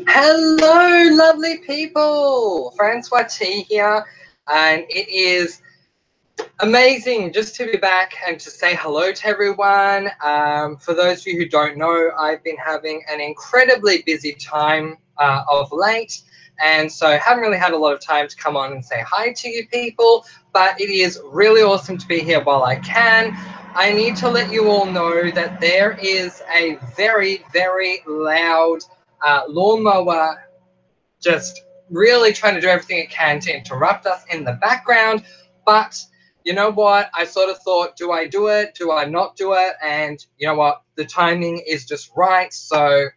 Hello, lovely people. Francois.T here, and it is amazing just to be back and to say hello to everyone. For those of you who don't know, I've been having an incredibly busy time of late, and so haven't really had a lot of time to come on and say hi to you people, but it is really awesome to be here while I can. I need to let you all know that there is a very, very loud lawnmower just really trying to do everything it can to interrupt us in the background. But you know what? I sort of thought, do I do it? Do I not do it? And you know what? The timing is just right. So,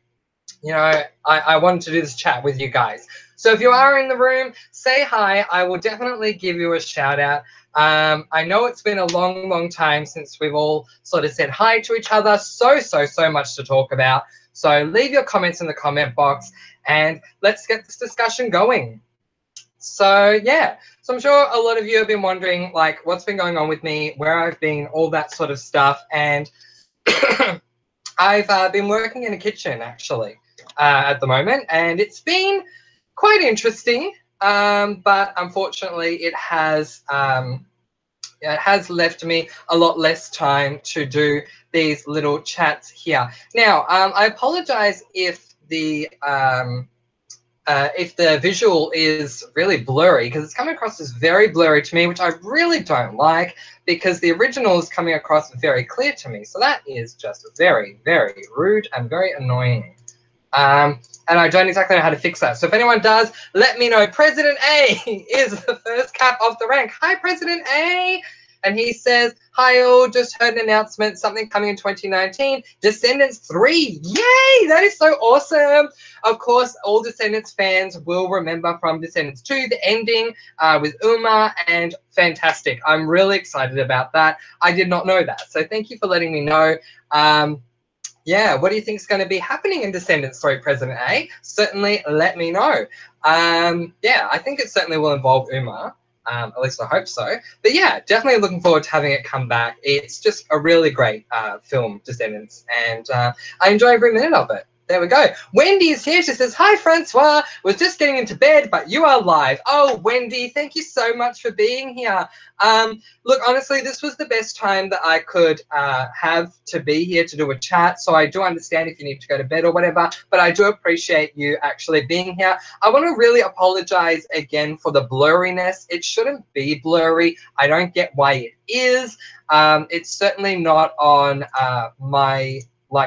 I wanted to do this chat with you guys. So if you are in the room, say hi. I will definitely give you a shout out. I know it's been a long, long time since we've all sort of said hi to each other. So much to talk about. So leave your comments in the comment box and let's get this discussion going. So yeah, so I'm sure a lot of you have been wondering like what's been going on with me, where I've been, all that sort of stuff. And I've been working in a kitchen actually at the moment, and it's been quite interesting. But unfortunately, it has left me a lot less time to do these little chats here. Now, I apologize if the visual is really blurry, because it's coming across as very blurry to me, which I really don't like, because the original is coming across very clear to me. So that is just very, very rude and very annoying. And I don't exactly know how to fix that. So if anyone does, let me know. President A is the first cap off the rank. Hi, President A. And he says, hi all, just heard an announcement, something coming in 2019, Descendants 3. Yay, that is so awesome. Of course, all Descendants fans will remember from Descendants 2, the ending with Uma, and fantastic. I'm really excited about that. I did not know that. So thank you for letting me know. Yeah, what do you think is going to be happening in Descendants 3, President A? Certainly let me know. Yeah, I think it certainly will involve Uma. At least I hope so. But yeah, definitely looking forward to having it come back. It's just a really great film, Descendants, and I enjoy every minute of it. There we go. Wendy is here. She says, hi, Francois. Was just getting into bed, but you are live. Oh, Wendy, thank you so much for being here. Look, honestly, this was the best time that I could have to be here to do a chat. So I do understand if you need to go to bed or whatever, but I do appreciate you actually being here. I want to really apologize again for the blurriness. It shouldn't be blurry. I don't get why it is. It's certainly not on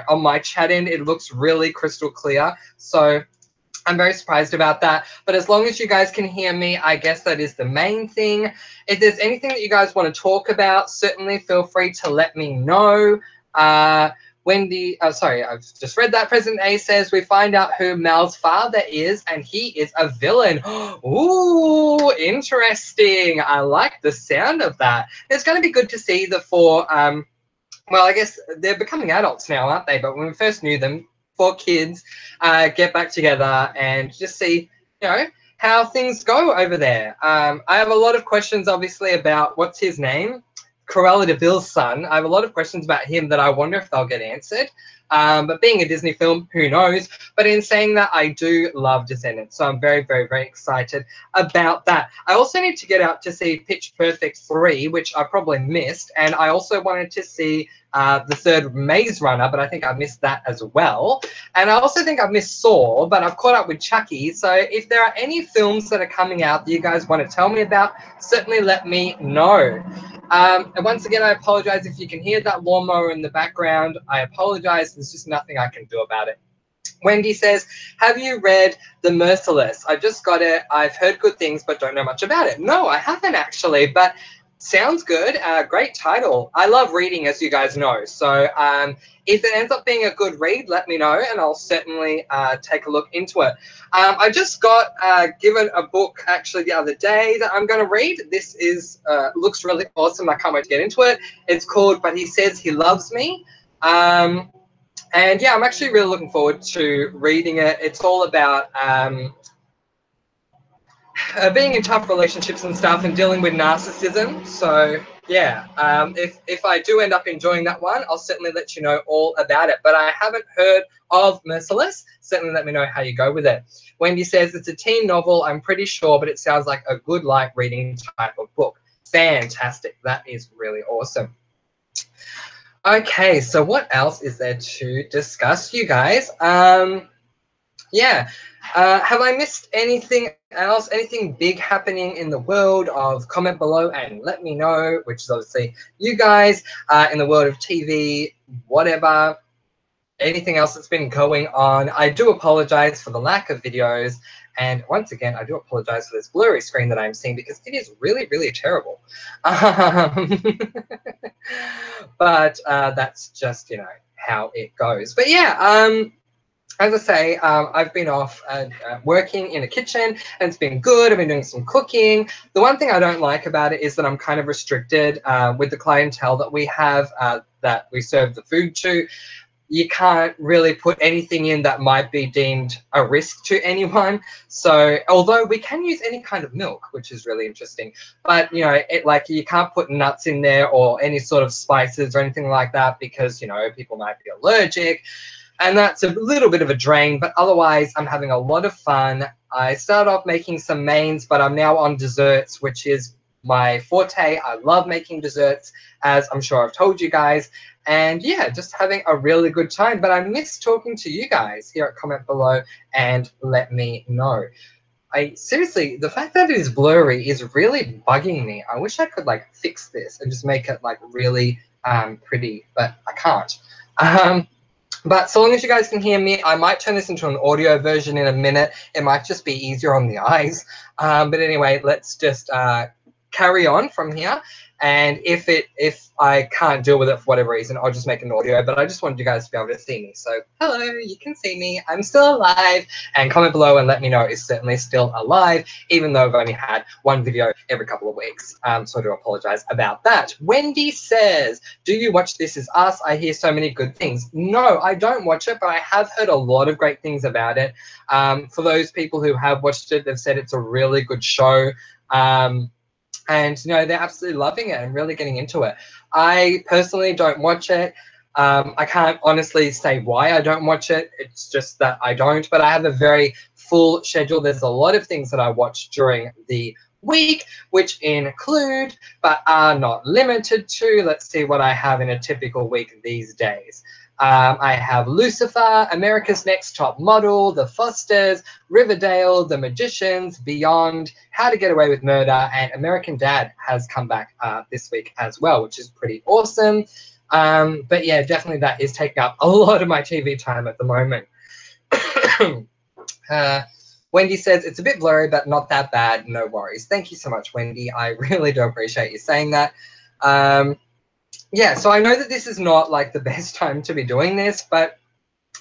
on my chat end. It looks really crystal clear. So I'm very surprised about that. But as long as you guys can hear me, I guess that is the main thing. If there's anything that you guys want to talk about, certainly feel free to let me know. Wendy, sorry, I've just read that. President A says we find out who Mal's father is, and he is a villain. Ooh, interesting. I like the sound of that. It's going to be good to see the four, well, I guess they're becoming adults now, aren't they? But when we first knew them, four kids get back together and just see, how things go over there. I have a lot of questions, obviously, about what's his name? Cruella de Vil's son. I have a lot of questions about him that I wonder if they'll get answered. But being a Disney film, who knows? But in saying that, I do love Descendants, so I'm very, very, very excited about that. I also need to get out to see Pitch Perfect 3, which I probably missed, and I also wanted to see the third Maze Runner, but I think I missed that as well. And I also think I've missed Saw, but I've caught up with Chucky. So if there are any films that are coming out that you guys want to tell me about, certainly let me know. And once again, I apologize if you can hear that lawnmower in the background. I apologize. There's just nothing I can do about it. Wendy says, have you read The Merciless? I just got it. I've heard good things, but don't know much about it. No, I haven't actually, but sounds good. Great title. I love reading, as you guys know. So if it ends up being a good read, let me know, and I'll certainly take a look into it. I just got given a book actually the other day that I'm going to read. This is looks really awesome. I can't wait to get into it. It's called But He Says He Loves Me. And yeah, I'm actually really looking forward to reading it. It's all about being in tough relationships and stuff and dealing with narcissism. So Yeah, if I do end up enjoying that one, I'll certainly let you know all about it. But I haven't heard of Merciless. Certainly let me know how you go with it. Wendy says it's a teen novel, I'm pretty sure, but it sounds like a good light reading type of book. Fantastic. That is really awesome. Okay, so what else is there to discuss, you guys? Yeah. Have I missed anything else? Anything big happening in the world of comment below and let me know, which is obviously you guys, in the world of TV, whatever, anything else that's been going on. I do apologize for the lack of videos. And once again, I do apologize for this blurry screen that I'm seeing because it is really, really terrible. But that's just, you know, how it goes. But yeah, as I say, I've been off working in a kitchen, and it's been good. I've been doing some cooking. The one thing I don't like about it is that I'm kind of restricted with the clientele that we have, that we serve the food to. You can't really put anything in that might be deemed a risk to anyone. So although we can use any kind of milk, which is really interesting, but you know, like you can't put nuts in there or any sort of spices or anything like that because, you know, people might be allergic. And that's a little bit of a drain, but otherwise I'm having a lot of fun. I started off making some mains, but I'm now on desserts, which is my forte. I love making desserts, as I'm sure I've told you guys. And yeah, just having a really good time. But I miss talking to you guys here at comment below and let me know. I seriously, the fact that it is blurry is really bugging me. I wish I could like fix this and just make it like really pretty, but I can't. But so long as you guys can hear me, I might turn this into an audio version in a minute. It might just be easier on the eyes. But anyway, let's just carry on from here. And if I can't deal with it for whatever reason, I'll just make an audio. But I just wanted you guys to be able to see me. So hello, you can see me. I'm still alive. And comment below and let me know it's certainly still alive, even though I've only had one video every couple of weeks. So I do apologize about that. Wendy says, do you watch This Is Us? I hear so many good things. No, I don't watch it, but I have heard a lot of great things about it. For those people who have watched it, they've said it's a really good show. And, you know, they're absolutely loving it and really getting into it. I personally don't watch it. I can't honestly say why I don't watch it. It's just that I don't. But I have a very full schedule. There's a lot of things that I watch during the week, which include, but are not limited to, let's see what I have in a typical week these days. I have Lucifer, America's Next Top Model, The Fosters, Riverdale, The Magicians, Beyond, How to Get Away with Murder, and American Dad has come back this week as well, which is pretty awesome. But yeah, definitely that is taking up a lot of my TV time at the moment. Wendy says, it's a bit blurry, but not that bad. No worries. Thank you so much, Wendy. I really do appreciate you saying that. Yeah, so I know that this is not like the best time to be doing this, but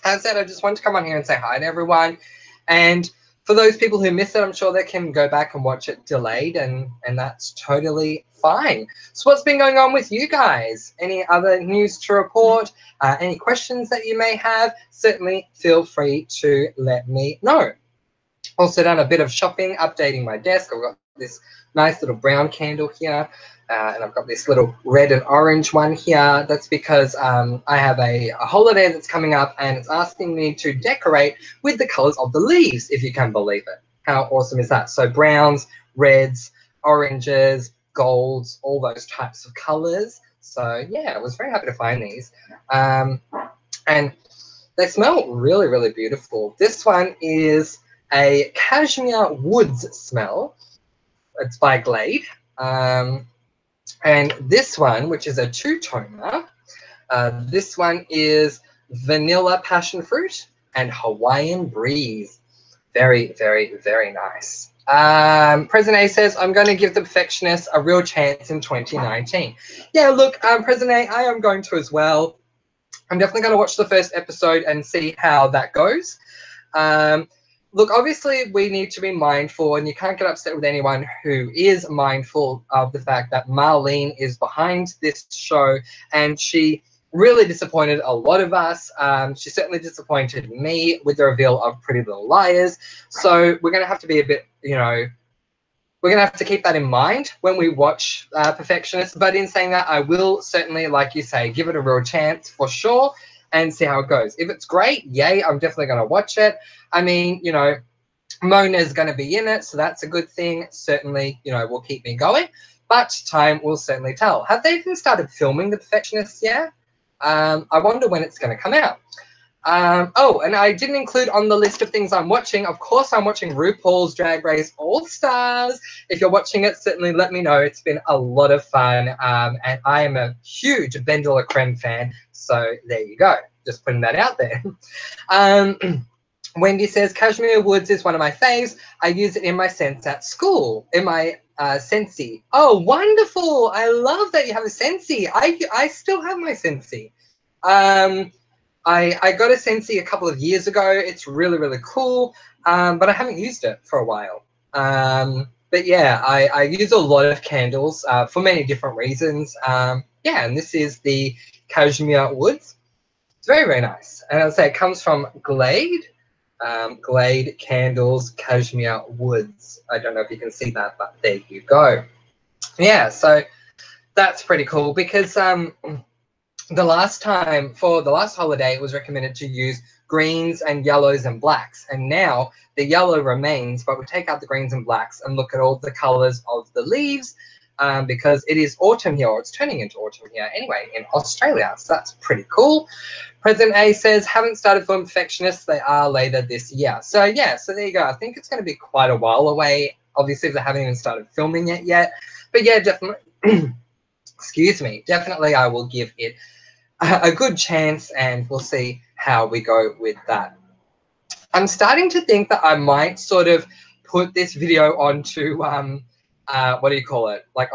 as I said, I just wanted to come on here and say hi to everyone. And for those people who missed it, I'm sure they can go back and watch it delayed, and that's totally fine. So what's been going on with you guys? Any other news to report? Any questions that you may have? Certainly feel free to let me know. Also done a bit of shopping, updating my desk. I've got this nice little brown candle here. And I've got this little red and orange one here. That's because I have a holiday that's coming up and it's asking me to decorate with the colors of the leaves, if you can believe it. How awesome is that? So browns, reds, oranges, golds, all those types of colors. So yeah, I was very happy to find these. And they smell really, really beautiful. This one is a cashmere woods smell. It's by Glade. And this one, which is a two-toner, this one is vanilla passion fruit and Hawaiian breeze. Very, very, very nice. President A says, I'm going to give The Perfectionist a real chance in 2019. Yeah, look, President A, I am going to as well. I'm definitely going to watch the first episode and see how that goes. Look, obviously, we need to be mindful, and you can't get upset with anyone who is mindful of the fact that Marlene is behind this show, and she really disappointed a lot of us. She certainly disappointed me with the reveal of Pretty Little Liars. So we're going to have to be a bit, you know, we're going to have to keep that in mind when we watch Perfectionist. But in saying that, I will certainly, like you say, give it a real chance for sure and see how it goes. If it's great, yay, I'm definitely going to watch it. I mean, you know, Mona's going to be in it, so that's a good thing. Certainly, you know, will keep me going. But time will certainly tell. Have they even started filming The Perfectionist yet? I wonder when it's going to come out. Oh, and I didn't include on the list of things I'm watching. Of course, I'm watching RuPaul's Drag Race All Stars. If you're watching it, certainly let me know. It's been a lot of fun, and I am a huge Ben de la Creme fan. So there you go. Just putting that out there. Wendy says, Cashmere Woods is one of my faves. I use it in my Sense at school, in my Scentsy. Oh, wonderful. I love that you have a Scentsy. I still have my Scentsy. I got a Scentsy a couple of years ago. It's really, really cool, but I haven't used it for a while. But yeah, I use a lot of candles for many different reasons. Yeah, and this is the Cashmere Woods. It's very, very nice. And I'll say it comes from Glade. Glade Candles Cashmere Woods. I don't know if you can see that, but there you go. Yeah, so that's pretty cool because the last time, for the last holiday, it was recommended to use greens and yellows and blacks. And now the yellow remains, but we take out the greens and blacks and look at all the colors of the leaves because it is autumn here, or it's turning into autumn here anyway in Australia. So that's pretty cool. President A says, haven't started Film Perfectionists. They are later this year. So yeah, so there you go. I think it's going to be quite a while away. Obviously, they haven't even started filming it yet. But yeah, definitely, excuse me, definitely I will give it a good chance and we'll see how we go with that. I'm starting to think that I might sort of put this video onto what do you call it? Like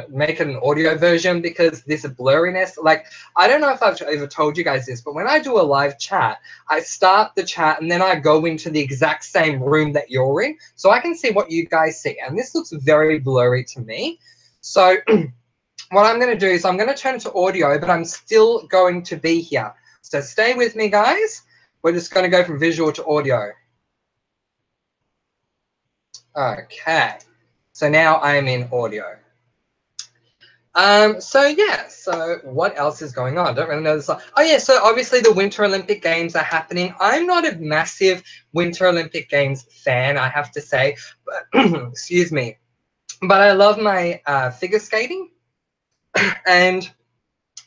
make it an audio version because this blurriness, like, I don't know if I've ever told you guys this, but when I do a live chat, I start the chat and then I go into the exact same room that you're in so I can see what you guys see. And this looks very blurry to me. So what I'm going to do is I'm going to turn it to audio, but I'm still going to be here. So stay with me, guys. We're just going to go from visual to audio. Okay. So now I'm in audio. So yeah, so what else is going on? I don't really know this. Oh yeah, so obviously the Winter Olympic Games are happening. I'm not a massive Winter Olympic Games fan, I have to say, but excuse me. But I love my figure skating. And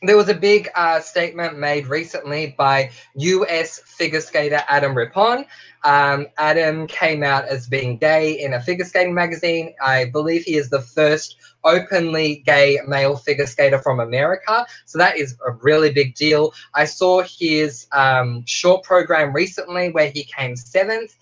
there was a big statement made recently by US figure skater Adam Rippon. Adam came out as being gay in a figure skating magazine. I believe he is the first openly gay male figure skater from America. So that is a really big deal. I saw his short program recently where he came 7th.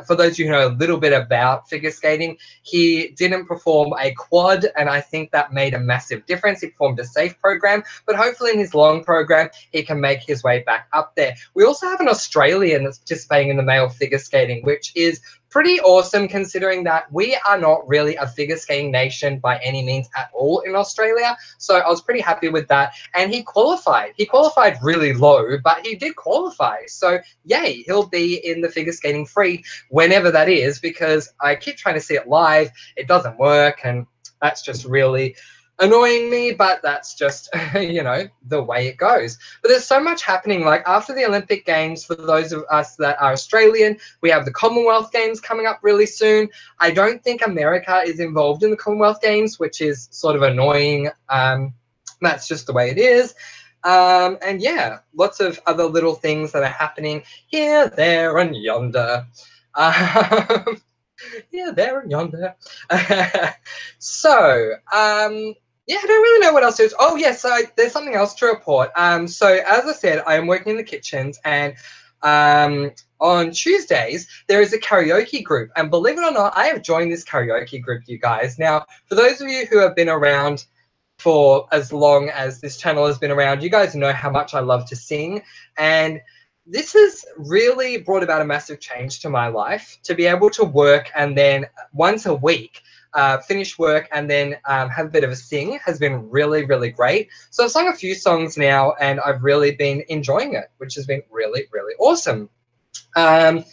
For those of you who know a little bit about figure skating, he didn't perform a quad, and I think that made a massive difference. He performed a safe program, but hopefully in his long program, he can make his way back up there. We also have an Australian that's participating in the male figure skating, which is pretty awesome considering that we are not really a figure skating nation by any means at all in Australia. So I was pretty happy with that. And he qualified. He qualified really low, but he did qualify. So yay, he'll be in the figure skating free whenever that is, because I keep trying to see it live. It doesn't work, and that's just really annoying me, but that's just, you know, the way it goes. But there's so much happening. Like after the Olympic Games, for those of us that are Australian, we have the Commonwealth Games coming up really soon. I don't think America is involved in the Commonwealth Games, which is sort of annoying. That's just the way it is. And yeah, lots of other little things that are happening here, there, and yonder. Yeah, there and yonder. So, yeah, I don't really know what else there is. Oh, yes, there's something else to report. So, as I said, I am working in the kitchens, and on Tuesdays, there is a karaoke group. And believe it or not, I have joined this karaoke group, you guys. Now, for those of you who have been around for as long as this channel has been around, you guys know how much I love to sing. And this has really brought about a massive change to my life, to be able to work and then once a week finish work and then have a bit of a sing has been really, really great. So I've sung a few songs now and I've really been enjoying it, which has been really, really awesome. And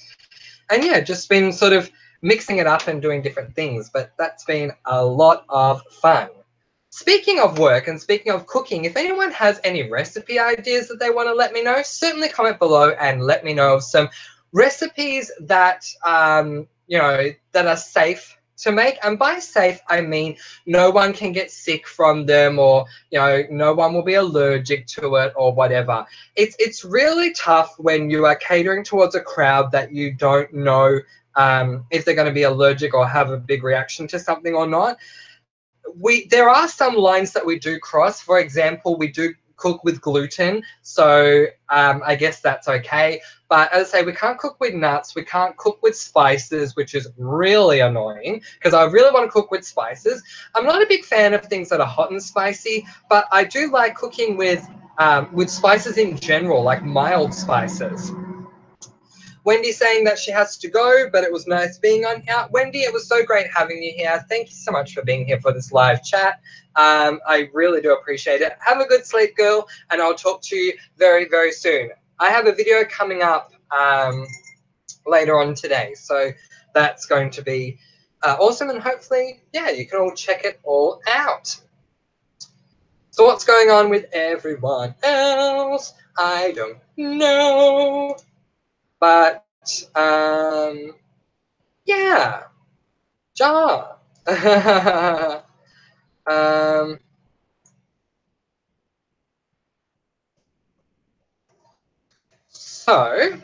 yeah, just been sort of mixing it up and doing different things. But that's been a lot of fun. Speaking of work and speaking of cooking, if anyone has any recipe ideas that they want to let me know, certainly comment below and let me know of some recipes that that are safe to make. And by safe, I mean no one can get sick from them, or no one will be allergic to it or whatever. It's really tough when you are catering towards a crowd that you don't know if they're going to be allergic or have a big reaction to something or not. There are some lines that we do cross. For example, we do cook with gluten, so I guess that's okay. But as I say, we can't cook with nuts. We can't cook with spices, which is really annoying because I really want to cook with spices. I'm not a big fan of things that are hot and spicy, but I do like cooking with spices in general, like mild spices. Wendy saying that she has to go, but it was nice being on here. Wendy, it was so great having you here. Thank you so much for being here for this live chat. I really do appreciate it. Have a good sleep, girl, and I'll talk to you very, very soon. I have a video coming up later on today, so that's going to be awesome, and hopefully, yeah, you can all check it all out. So what's going on with everyone else? I don't know. But yeah, ja. um, so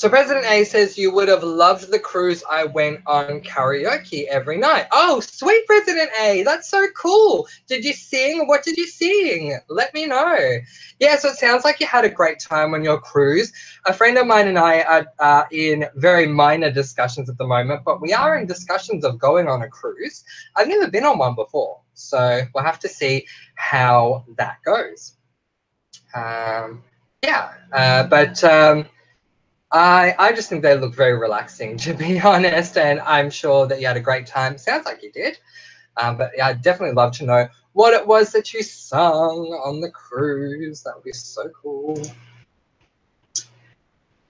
President A says you would have loved the cruise I went on karaoke every night. Oh, sweet President A, that's so cool. Did you sing? What did you sing? Let me know. Yeah, so it sounds like you had a great time on your cruise. A friend of mine and I are in very minor discussions at the moment, but we are in discussions of going on a cruise. I've never been on one before, so we'll have to see how that goes. I just think they look very relaxing, to be honest, and I'm sure that you had a great time. Sounds like you did. But yeah, I'd definitely love to know what it was that you sung on the cruise. That would be so cool.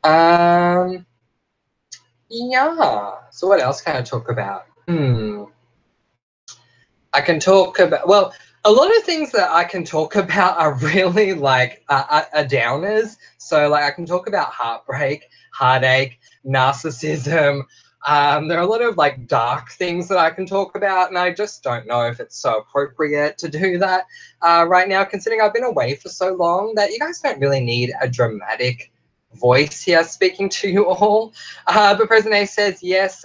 Yeah. So what else can I talk about? I can talk about, well, a lot of things that I can talk about are really like downers. So like I can talk about heartbreak, heartache, narcissism. There are a lot of like dark things that I can talk about, and I just don't know if it's so appropriate to do that right now, considering I've been away for so long that you guys don't really need a dramatic voice here speaking to you all. But President A says yes.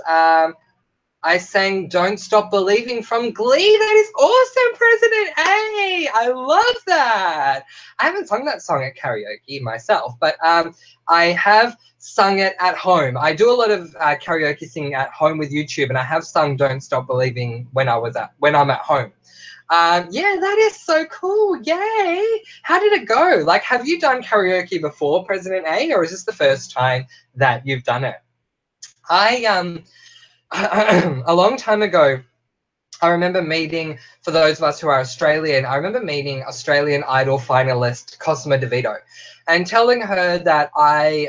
I sang Don't Stop Believing from Glee. That is awesome, President A. I love that. I haven't sung that song at karaoke myself, but I have sung it at home. I do a lot of karaoke singing at home with YouTube, and I have sung Don't Stop Believing when I'm at home. Yeah, that is so cool. Yay. How did it go? Like, have you done karaoke before, President A, or is this the first time that you've done it? A long time ago, I remember meeting, for those of us who are Australian, I remember meeting Australian Idol finalist Cosima DeVito and telling her that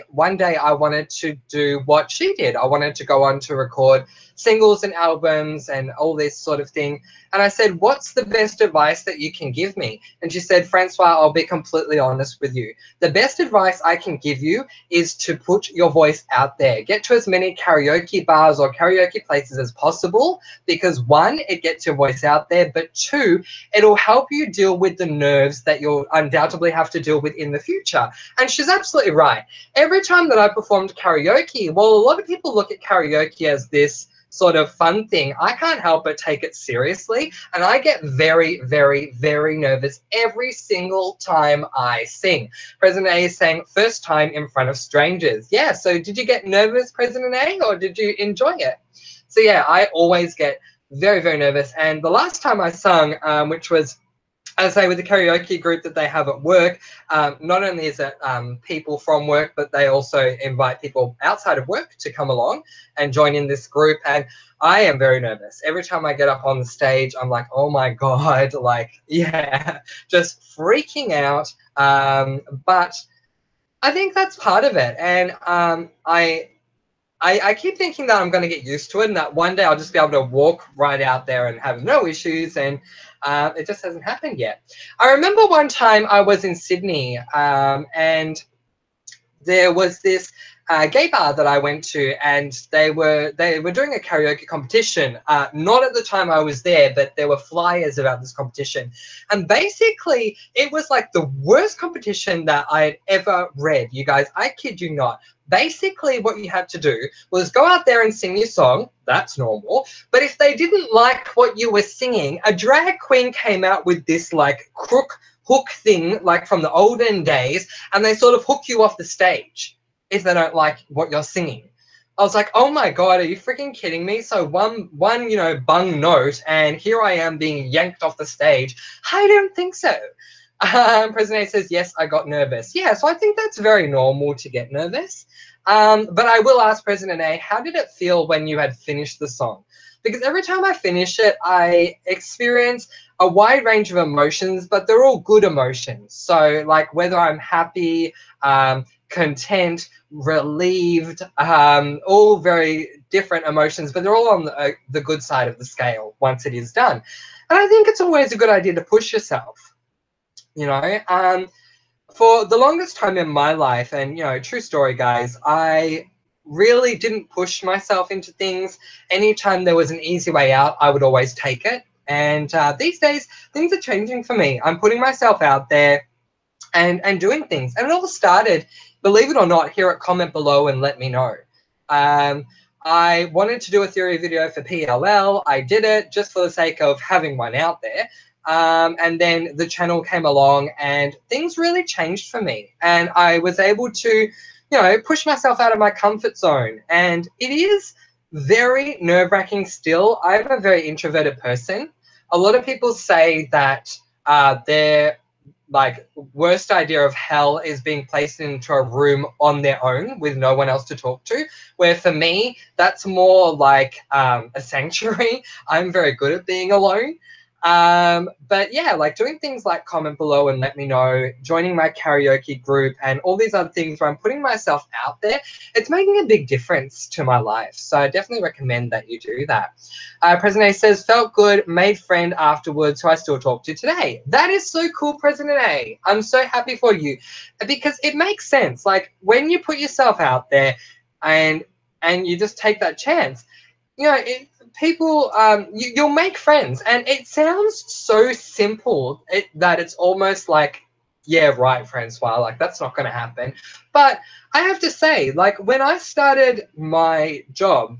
one day I wanted to do what she did. I wanted to go on to record singles and albums and all this sort of thing. And I said, what's the best advice that you can give me? And she said, Francois, I'll be completely honest with you. The best advice I can give you is to put your voice out there. Get to as many karaoke bars or karaoke places as possible, because one, it gets your voice out there, but two, it'll help you deal with the nerves that you'll undoubtedly have to deal with in the future. And she's absolutely right. Every time that I performed karaoke, well, a lot of people look at karaoke as this sort of fun thing. I can't help but take it seriously, and I get very, very, very nervous every single time I sing. President A is saying first time in front of strangers. Yeah, so did you get nervous, President A, or did you enjoy it? So yeah, I always get very, very nervous. And the last time I sung, which was, as I say, with the karaoke group that they have at work, not only is it people from work, but they also invite people outside of work to come along and join in this group. And I am very nervous. Every time I get up on the stage, I'm like, oh my God, like, yeah, just freaking out. But I think that's part of it, and I keep thinking that I'm going to get used to it, and that one day I'll just be able to walk right out there and have no issues, and it just hasn't happened yet. I remember one time I was in Sydney, and there was this gay bar that I went to, and they were doing a karaoke competition. Not at the time I was there, but there were flyers about this competition, and basically it was like the worst competition that I had ever read. You guys, I kid you not. Basically, what you had to do was go out there and sing your song. That's normal. But if they didn't like what you were singing, a drag queen came out with this like hook thing, like from the olden days, and they sort of hook you off the stage if they don't like what you're singing. I was like, oh my God, are you freaking kidding me? So one bung note, and here I am being yanked off the stage. I don't think so. President A says, yes, I got nervous. Yeah, so I think that's very normal to get nervous. But I will ask President A, how did it feel when you had finished the song? Because every time I finish it, I experience a wide range of emotions, but they're all good emotions. So like whether I'm happy, content, relieved, all very different emotions, but they're all on the good side of the scale once it is done. And I think it's always a good idea to push yourself. You know, for the longest time in my life, and true story, guys, I really didn't push myself into things. Anytime there was an easy way out, I would always take it. And these days, things are changing for me. I'm putting myself out there and doing things. And it all started, believe it or not, here at Comment Below and Let Me Know. I wanted to do a theory video for PLL. I did it just for the sake of having one out there. And then the channel came along and things really changed for me. And I was able to, push myself out of my comfort zone. And it is very nerve-wracking still. I'm a very introverted person. A lot of people say that their like worst idea of hell is being placed into a room on their own with no one else to talk to, where for me that's more like a sanctuary. I'm very good at being alone. But yeah, like doing things like Comment Below and Let Me Know, joining my karaoke group, and all these other things where I'm putting myself out there, it's making a big difference to my life. So I definitely recommend that you do that. President A says, felt good, made friend afterwards, who I still talk to today. That is so cool, President A. I'm so happy for you, because it makes sense. Like when you put yourself out there and you just take that chance, people, you'll make friends. And it sounds so simple that it's almost like, yeah, right, Francois, like that's not going to happen. But I have to say, like when I started my job,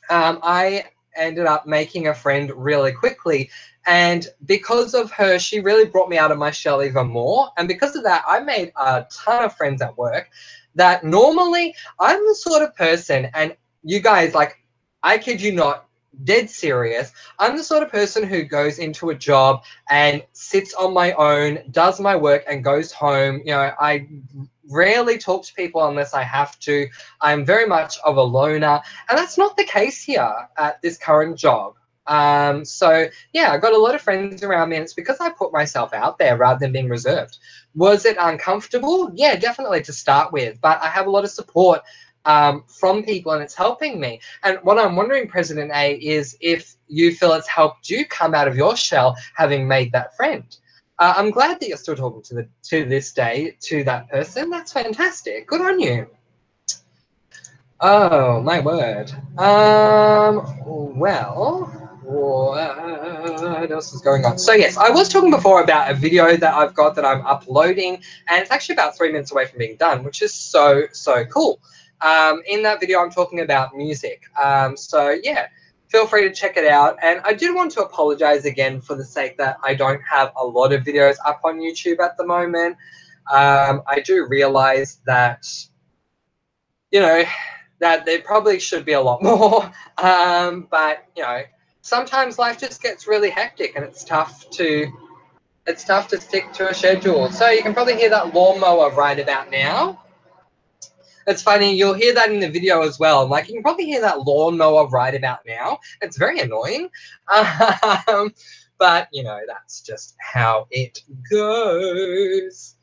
I ended up making a friend really quickly. And because of her, she really brought me out of my shell even more. And because of that, I made a ton of friends at work that normally I'm the sort of person, and you guys, like, I kid you not, dead serious. I'm the sort of person who goes into a job and sits on my own, does my work, and goes home. I rarely talk to people unless I have to. I'm very much of a loner, and that's not the case here at this current job. So yeah, I got a lot of friends around me, and it's because I put myself out there rather than being reserved. Was it uncomfortable? Yeah, definitely to start with, but I have a lot of support from people, and it's helping me. And what I'm wondering, President A, is if you feel it's helped you come out of your shell having made that friend. I'm glad that you're still talking to this day to that person. That's fantastic. Good on you. Oh my word. Well, what else is going on? So yes, I was talking before about a video that I've got that I'm uploading, and it's actually about 3 minutes away from being done, which is so cool. In that video, I'm talking about music. So yeah, feel free to check it out. And I did want to apologize again for the sake that I don't have a lot of videos up on YouTube at the moment. I do realize that, that there probably should be a lot more. But sometimes life just gets really hectic, and it's tough to stick to a schedule. So you can probably hear that lawnmower right about now. It's funny, you'll hear that in the video as well. Like, you can probably hear that lawnmower right about now. It's very annoying. But, that's just how it goes.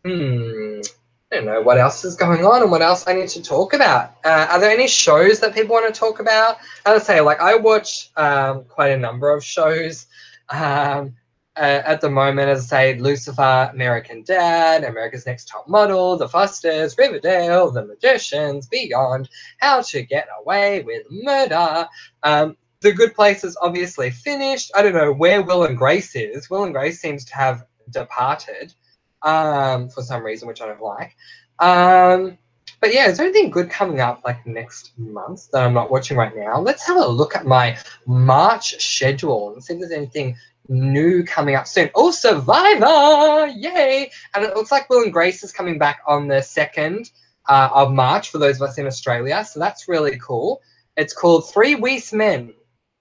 I don't don't know what else is going on and what else I need to talk about. Are there any shows that people want to talk about? As I say, like I watch quite a number of shows at the moment. As I say, Lucifer, American Dad, America's Next Top Model, The Fosters, Riverdale, The Magicians, Beyond, How to Get Away with Murder. The Good Place is obviously finished. I don't know where Will and Grace is. Will and Grace seems to have departed for some reason, which I don't like. But yeah, is there anything good coming up like next month that I'm not watching right now? Let's have a look at my March schedule and see if there's anything new coming up soon. Oh, Survivor! Yay! And it looks like Will and Grace is coming back on the 2nd of March for those of us in Australia. So that's really cool. It's called Three Weeks Men.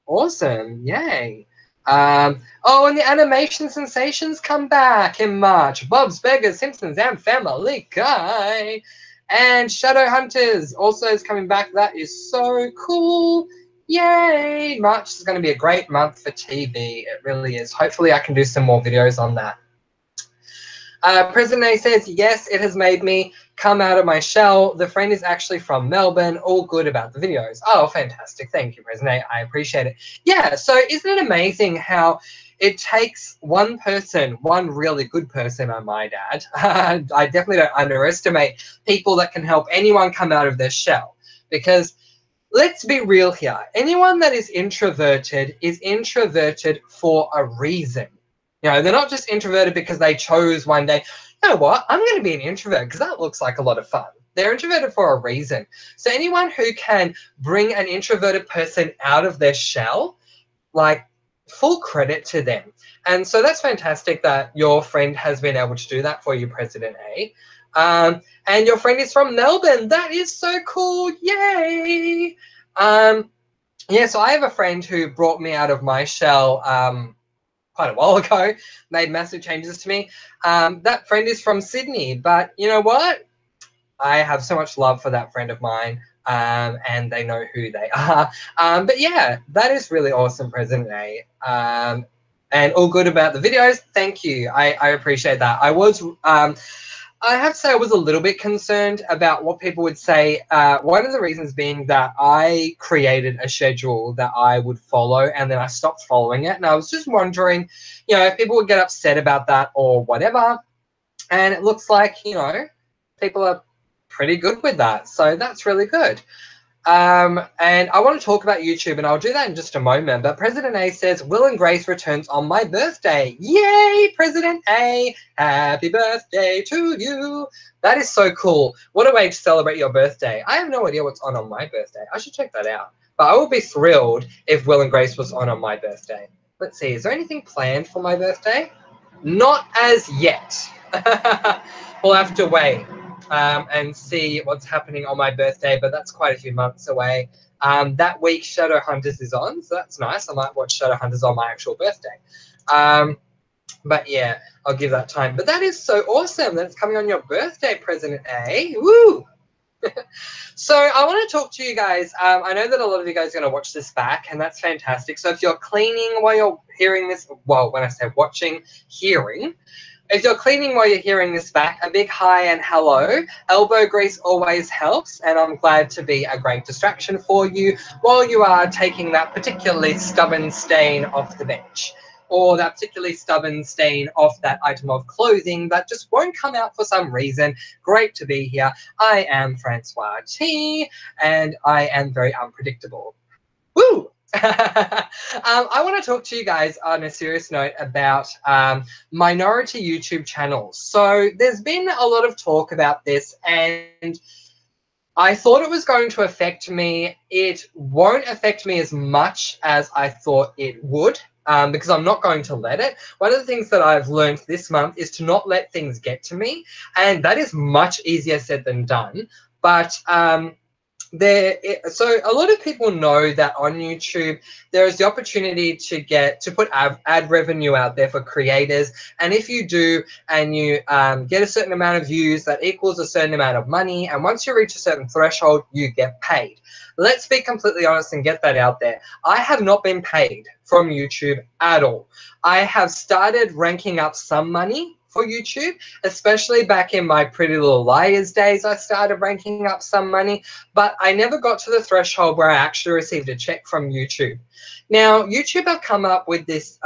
Awesome. Yay. Oh, and the animation sensations come back in March. Bob's Burgers, Simpsons, and Family Guy. And Shadowhunters also is coming back. That is so cool. Yay! March is going to be a great month for TV. It really is. Hopefully I can do some more videos on that. President A says, yes, it has made me come out of my shell. The friend is actually from Melbourne. All good about the videos. Oh, fantastic. Thank you, President A. I appreciate it. Yeah, so isn't it amazing how it takes one person, one really good person, I might add. I definitely don't underestimate people that can help anyone come out of their shell. Because let's be real here. Anyone that is introverted for a reason. You know, they're not just introverted because they chose one day, you know what, I'm going to be an introvert because that looks like a lot of fun. They're introverted for a reason. So anyone who can bring an introverted person out of their shell, like, full credit to them. And so that's fantastic that your friend has been able to do that for you, President A. And your friend is from Melbourne. That is so cool. Yay. Yeah, so I have a friend who brought me out of my shell quite a while ago, made massive changes to me. That friend is from Sydney, but you know what? I have so much love for that friend of mine, and they know who they are. But yeah, that is really awesome, President A. And all good about the videos. Thank you. I appreciate that. I have to say I was a little bit concerned about what people would say. One of the reasons being that I created a schedule that I would follow and then I stopped following it. And I was just wondering, you know, if people would get upset about that or whatever. And it looks like, you know, people are pretty good with that. So that's really good. And I want to talk about YouTube, and I'll do that in just a moment. But President A says, Will and Grace returns on my birthday. Yay, President A! Happy birthday to you. That is so cool. What a way to celebrate your birthday. I have no idea what's on my birthday. I should check that out. But I would be thrilled if Will and Grace was on my birthday. Let's see. Is there anything planned for my birthday? Not as yet. We'll have to wait. And see what's happening on my birthday, but that's quite a few months away. That week, Shadowhunters is on, so that's nice. I might watch Shadowhunters on my actual birthday. But yeah, I'll give that time. But that is so awesome that it's coming on your birthday, President A. Woo! So I want to talk to you guys. I know that a lot of you guys are going to watch this back, and that's fantastic. So if you're cleaning while you're hearing this, well, when I say watching, hearing, if you're cleaning while you're hearing this back, a big hi and hello. Elbow grease always helps, and I'm glad to be a great distraction for you while you are taking that particularly stubborn stain off the bench, or that particularly stubborn stain off that item of clothing that just won't come out for some reason. Great to be here. I am Francois.T, and I am very unpredictable. Woo! I want to talk to you guys on a serious note about minority YouTube channels. So there's been a lot of talk about this, and I thought it was going to affect me. It won't affect me as much as I thought it would, because I'm not going to let it. One of the things that I've learned this month is to not let things get to me, and that is much easier said than done. But so a lot of people know that on YouTube there is the opportunity to put ad revenue out there for creators, and if you do and you get a certain amount of views, that equals a certain amount of money, and once you reach a certain threshold you get paid. Let's be completely honest and get that out there. I have not been paid from YouTube at all. I have started ranking up some money for YouTube, especially back in my Pretty Little Liars days. I started ranking up some money, but I never got to the threshold where I actually received a check from YouTube. Now, YouTube have come up with this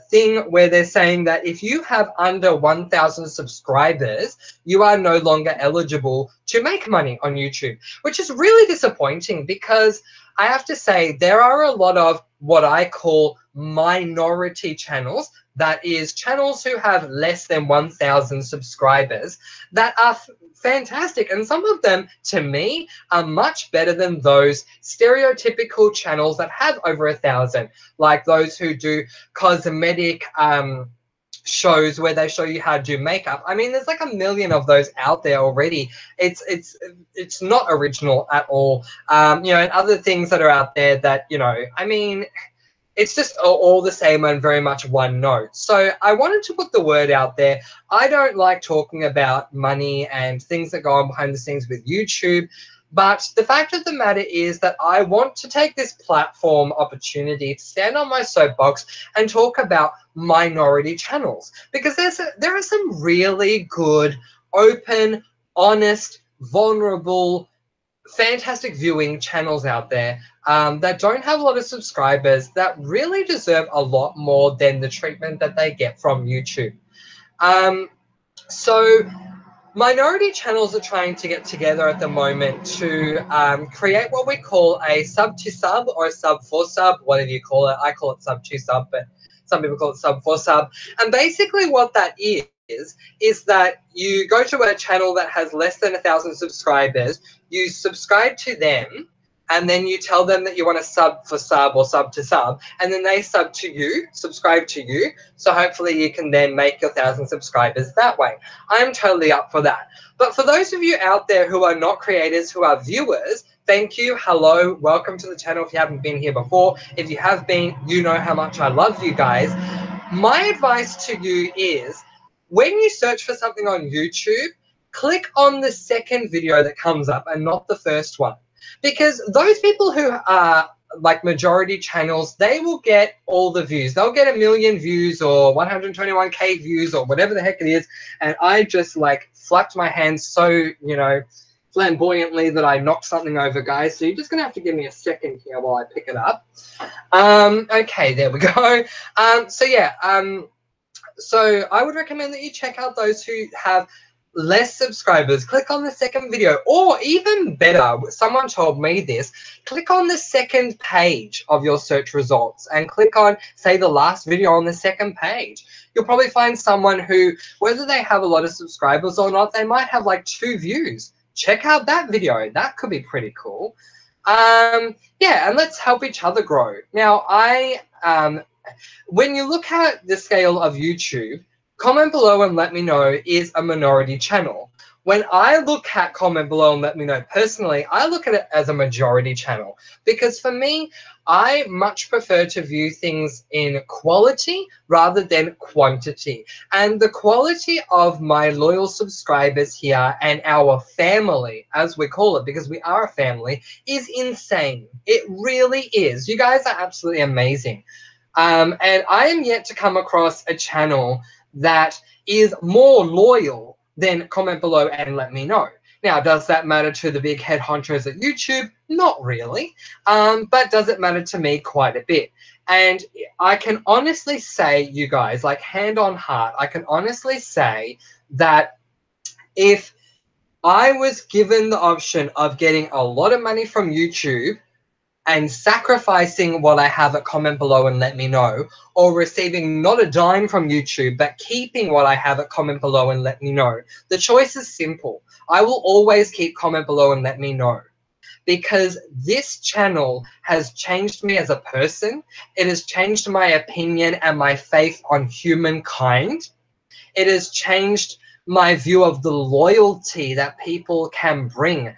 thing where they're saying that if you have under 1,000 subscribers, you are no longer eligible to make money on YouTube, which is really disappointing because I have to say there are a lot of what I call minority channels, that is channels who have less than 1,000 subscribers, that are fantastic, and some of them to me are much better than those stereotypical channels that have over 1,000, like those who do cosmetic shows where they show you how to do makeup. I mean, there's like a million of those out there already. It's not original at all. You know, and other things that are out there that, you know, I mean, it's just all the same and very much one note. So I wanted to put the word out there. I don't like talking about money and things that go on behind the scenes with YouTube. But the fact of the matter is that I want to take this platform opportunity to stand on my soapbox and talk about minority channels, because there are some really good, open, honest, vulnerable, fantastic viewing channels out there that don't have a lot of subscribers that really deserve a lot more than the treatment that they get from YouTube. So minority channels are trying to get together at the moment to create what we call a sub to sub or a sub for sub, whatever you call it. I call it sub to sub, but some people call it sub for sub. And basically what that is that you go to a channel that has less than 1,000 subscribers, you subscribe to them, and then you tell them that you want to sub for sub or sub to sub, and then they sub to you, subscribe to you. So hopefully you can then make your 1,000 subscribers that way. I'm totally up for that. But for those of you out there who are not creators, who are viewers, thank you. Hello. Welcome to the channel if you haven't been here before. If you have been, you know how much I love you guys. My advice to you is when you search for something on YouTube, click on the second video that comes up and not the first one. Because those people who are like majority channels, they will get all the views. They'll get 1 million views or 121K views or whatever the heck it is. And I just like flapped my hands so, you know, flamboyantly that I knocked something over, guys. So you're just going to have to give me a second here while I pick it up. Okay, there we go. So I would recommend that you check out those who have less subscribers. Click on the second video, or even better, someone told me this, click on the second page of your search results and click on, say, the last video on the second page. You'll probably find someone who, whether they have a lot of subscribers or not, they might have like 2 views. Check out that video. That could be pretty cool. Yeah, and let's help each other grow. Now, when you look at the scale of YouTube, comment below and let me know is a minority channel. When I look at comment below and let me know personally, I look at it as a majority channel, because for me, I much prefer to view things in quality rather than quantity. And the quality of my loyal subscribers here and our family, as we call it, because we are a family, is insane. It really is. You guys are absolutely amazing. And I am yet to come across a channel that is more loyal than comment below and let me know. Now, does that matter to the big head honchos at YouTube? Not really. But does it matter to me? Quite a bit. And I can honestly say, you guys, like hand on heart, I can honestly say that if I was given the option of getting a lot of money from YouTube and sacrificing what I have at comment below and let me know, or receiving not a dime from YouTube, but keeping what I have at comment below and let me know, the choice is simple. I will always keep comment below and let me know, because this channel has changed me as a person. It has changed my opinion and my faith on humankind. It has changed my view of the loyalty that people can bring.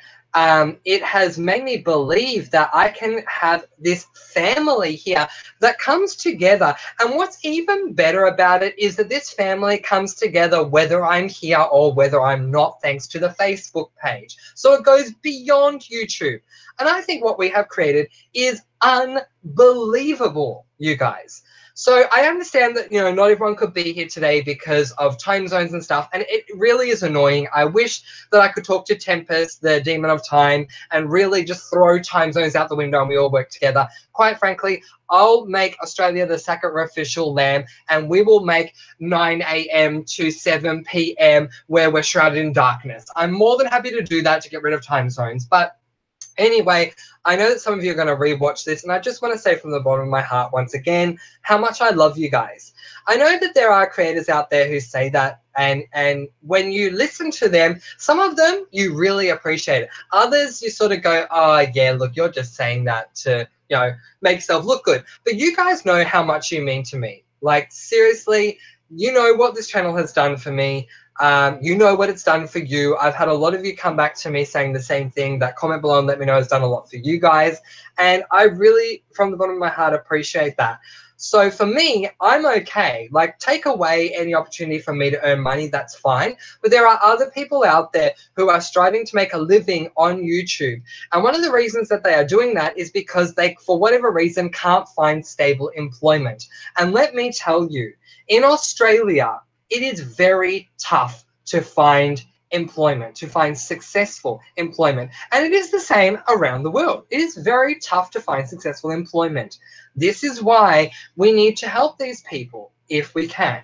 It has made me believe that I can have this family here that comes together. And what's even better about it is that this family comes together whether I'm here or whether I'm not, thanks to the Facebook page. So it goes beyond YouTube. And I think what we have created is unbelievable, you guys. So I understand that, you know, not everyone could be here today because of time zones and stuff, and it really is annoying. I wish that I could talk to Tempest, the demon of time, and really just throw time zones out the window and we all work together. Quite frankly, I'll make Australia the sacrificial lamb, and we will make 9 a.m. to 7 p.m. where we're shrouded in darkness. I'm more than happy to do that to get rid of time zones, but anyway, I know that some of you are going to rewatch this, and I just want to say from the bottom of my heart once again how much I love you guys. I know that there are creators out there who say that, and when you listen to them, some of them you really appreciate it. Others you sort of go, oh yeah, look, you're just saying that to, you know, make yourself look good. But you guys know how much you mean to me. Like, seriously, you know what this channel has done for me. You know what it's done for you. I've had a lot of you come back to me saying the same thing. That comment below and let me know has done a lot for you guys. And I really, from the bottom of my heart, appreciate that. So for me, I'm okay. Like, take away any opportunity for me to earn money, that's fine. But there are other people out there who are striving to make a living on YouTube. And one of the reasons that they are doing that is because they, for whatever reason, can't find stable employment. And let me tell you, in Australia, it is very tough to find employment, to find successful employment. And it is the same around the world. It is very tough to find successful employment. This is why we need to help these people if we can.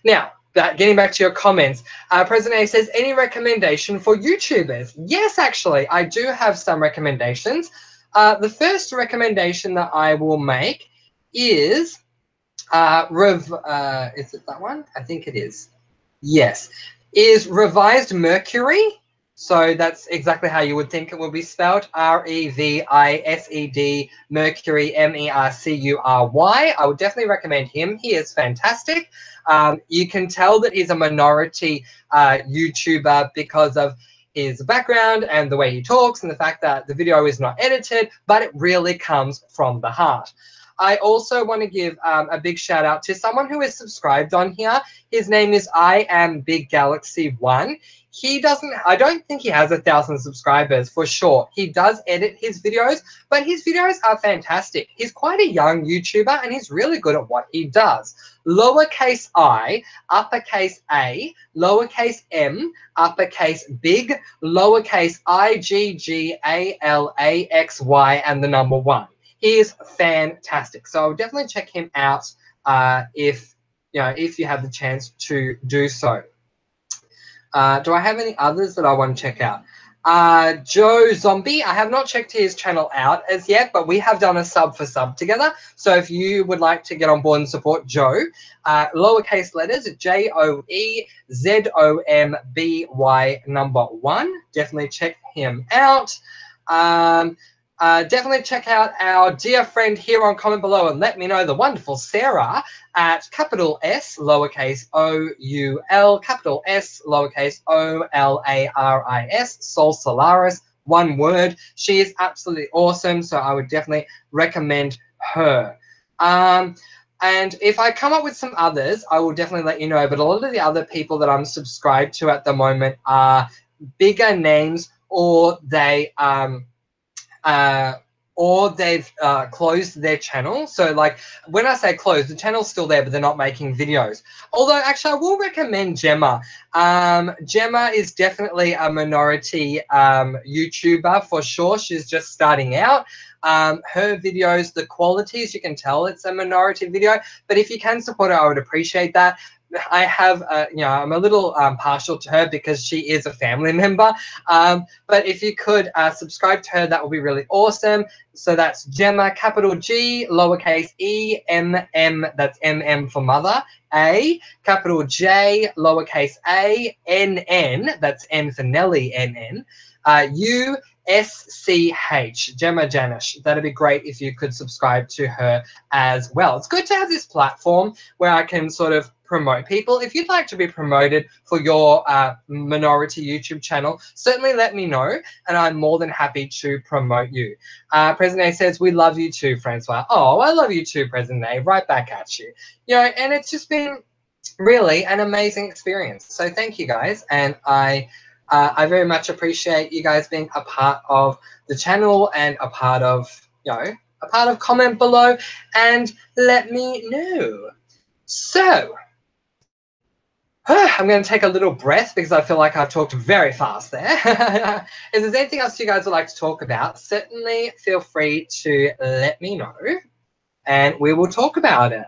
Now, getting back to your comments, President A says, any recommendation for YouTubers? Yes, actually, I do have some recommendations. The first recommendation that I will make is... is it that one? I think it is. Yes. Is Revised Mercury. So that's exactly how you would think it would be spelled. Revised Mercury, Mercury. I would definitely recommend him. He is fantastic. You can tell that he's a minority YouTuber because of his background and the way he talks and the fact that the video is not edited, but it really comes from the heart. I also want to give a big shout out to someone who is subscribed on here. His name is I Am Big Galaxy 1. He doesn't, I don't think he has 1,000 subscribers for sure. He does edit his videos, but his videos are fantastic. He's quite a young YouTuber and he's really good at what he does. Lowercase I, uppercase A, lowercase m, uppercase big, lowercase IGGALAXY, and the number 1. He is fantastic. So definitely check him out if you have the chance to do so. Do I have any others that I want to check out? Joe Zombie, I have not checked his channel out as yet, but we have done a sub for sub together. So if you would like to get on board and support Joe, lowercase letters, JOEZOMBY number 1. Definitely check him out. Definitely check out our dear friend here on comment below and let me know, the wonderful Sarah at capital S, lowercase O-U-L, capital S, lowercase O-L-A-R-I-S, Sol Solaris, one word. She is absolutely awesome, so I would definitely recommend her. And if I come up with some others, I will definitely let you know, but a lot of the other people that I'm subscribed to at the moment are bigger names, or they've closed their channel. So like when I say closed, the channel's still there, but they're not making videos. Although actually I will recommend Gemma. Gemma is definitely a minority YouTuber for sure. She's just starting out. Her videos, the qualities, you can tell it's a minority video, but if you can support her, I would appreciate that. I have, I'm a little partial to her because she is a family member. But if you could subscribe to her, that would be really awesome. So that's Gemma, capital G, lowercase e, M, that's M for mother, A, capital J, lowercase a, N, that's N for Nelly, N, U-S-C-H, Gemma Janish. That'd be great if you could subscribe to her as well. It's good to have this platform where I can sort of promote people. If you'd like to be promoted for your minority YouTube channel, certainly let me know, and I'm more than happy to promote you. President A says, we love you too, Francois. Oh, I love you too, President A. Right back at you. And it's just been really an amazing experience. So thank you guys, and I very much appreciate you guys being a part of the channel and a part of a part of, comment below and let me know. So, I'm going to take a little breath because I feel like I've talked very fast there. If there's anything else you guys would like to talk about, certainly feel free to let me know and we will talk about it.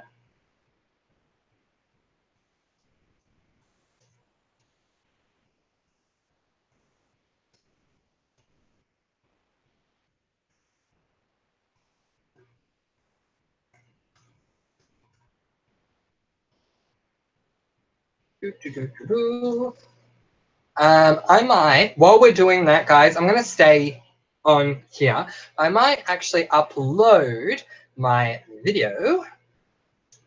I might, while we're doing that, guys, I'm going to stay on here. I might actually upload my video.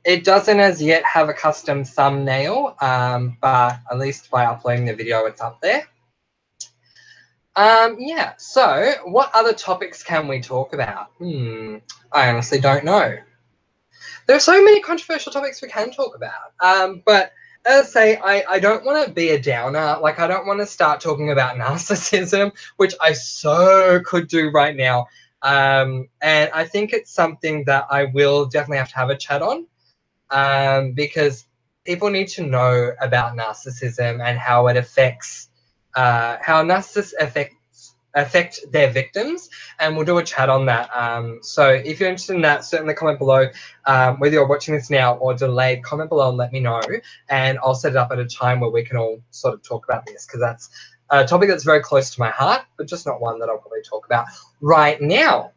It doesn't as yet have a custom thumbnail, but at least by uploading the video, it's up there. Yeah, so what other topics can we talk about? I honestly don't know. There are so many controversial topics we can talk about, but as I say, I don't want to be a downer. Like, I don't want to start talking about narcissism, which I so could do right now. And I think it's something that I will definitely have a chat on, because people need to know about narcissism and how it affects, how narcissists affect their victims, and we'll do a chat on that. So if you're interested in that, certainly comment below. Whether you're watching this now or delayed, comment below and let me know, and I'll set it up at a time where we can all sort of talk about this, because that's a topic that's very close to my heart, but just not one that I'll probably talk about right now.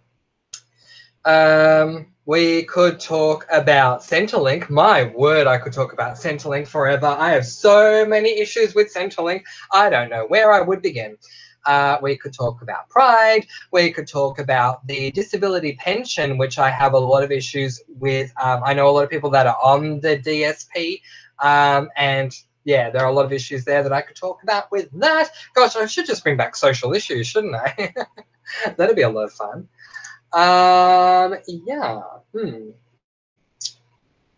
We could talk about Centrelink. My word, I could talk about Centrelink forever. I have so many issues with Centrelink. I don't know where I would begin. We could talk about Pride. We could talk about the disability pension, which I have a lot of issues with. I know a lot of people that are on the DSP, and yeah, there are a lot of issues there that I could talk about with that. Gosh, I should just bring back social issues, shouldn't I? That'd be a lot of fun. Yeah.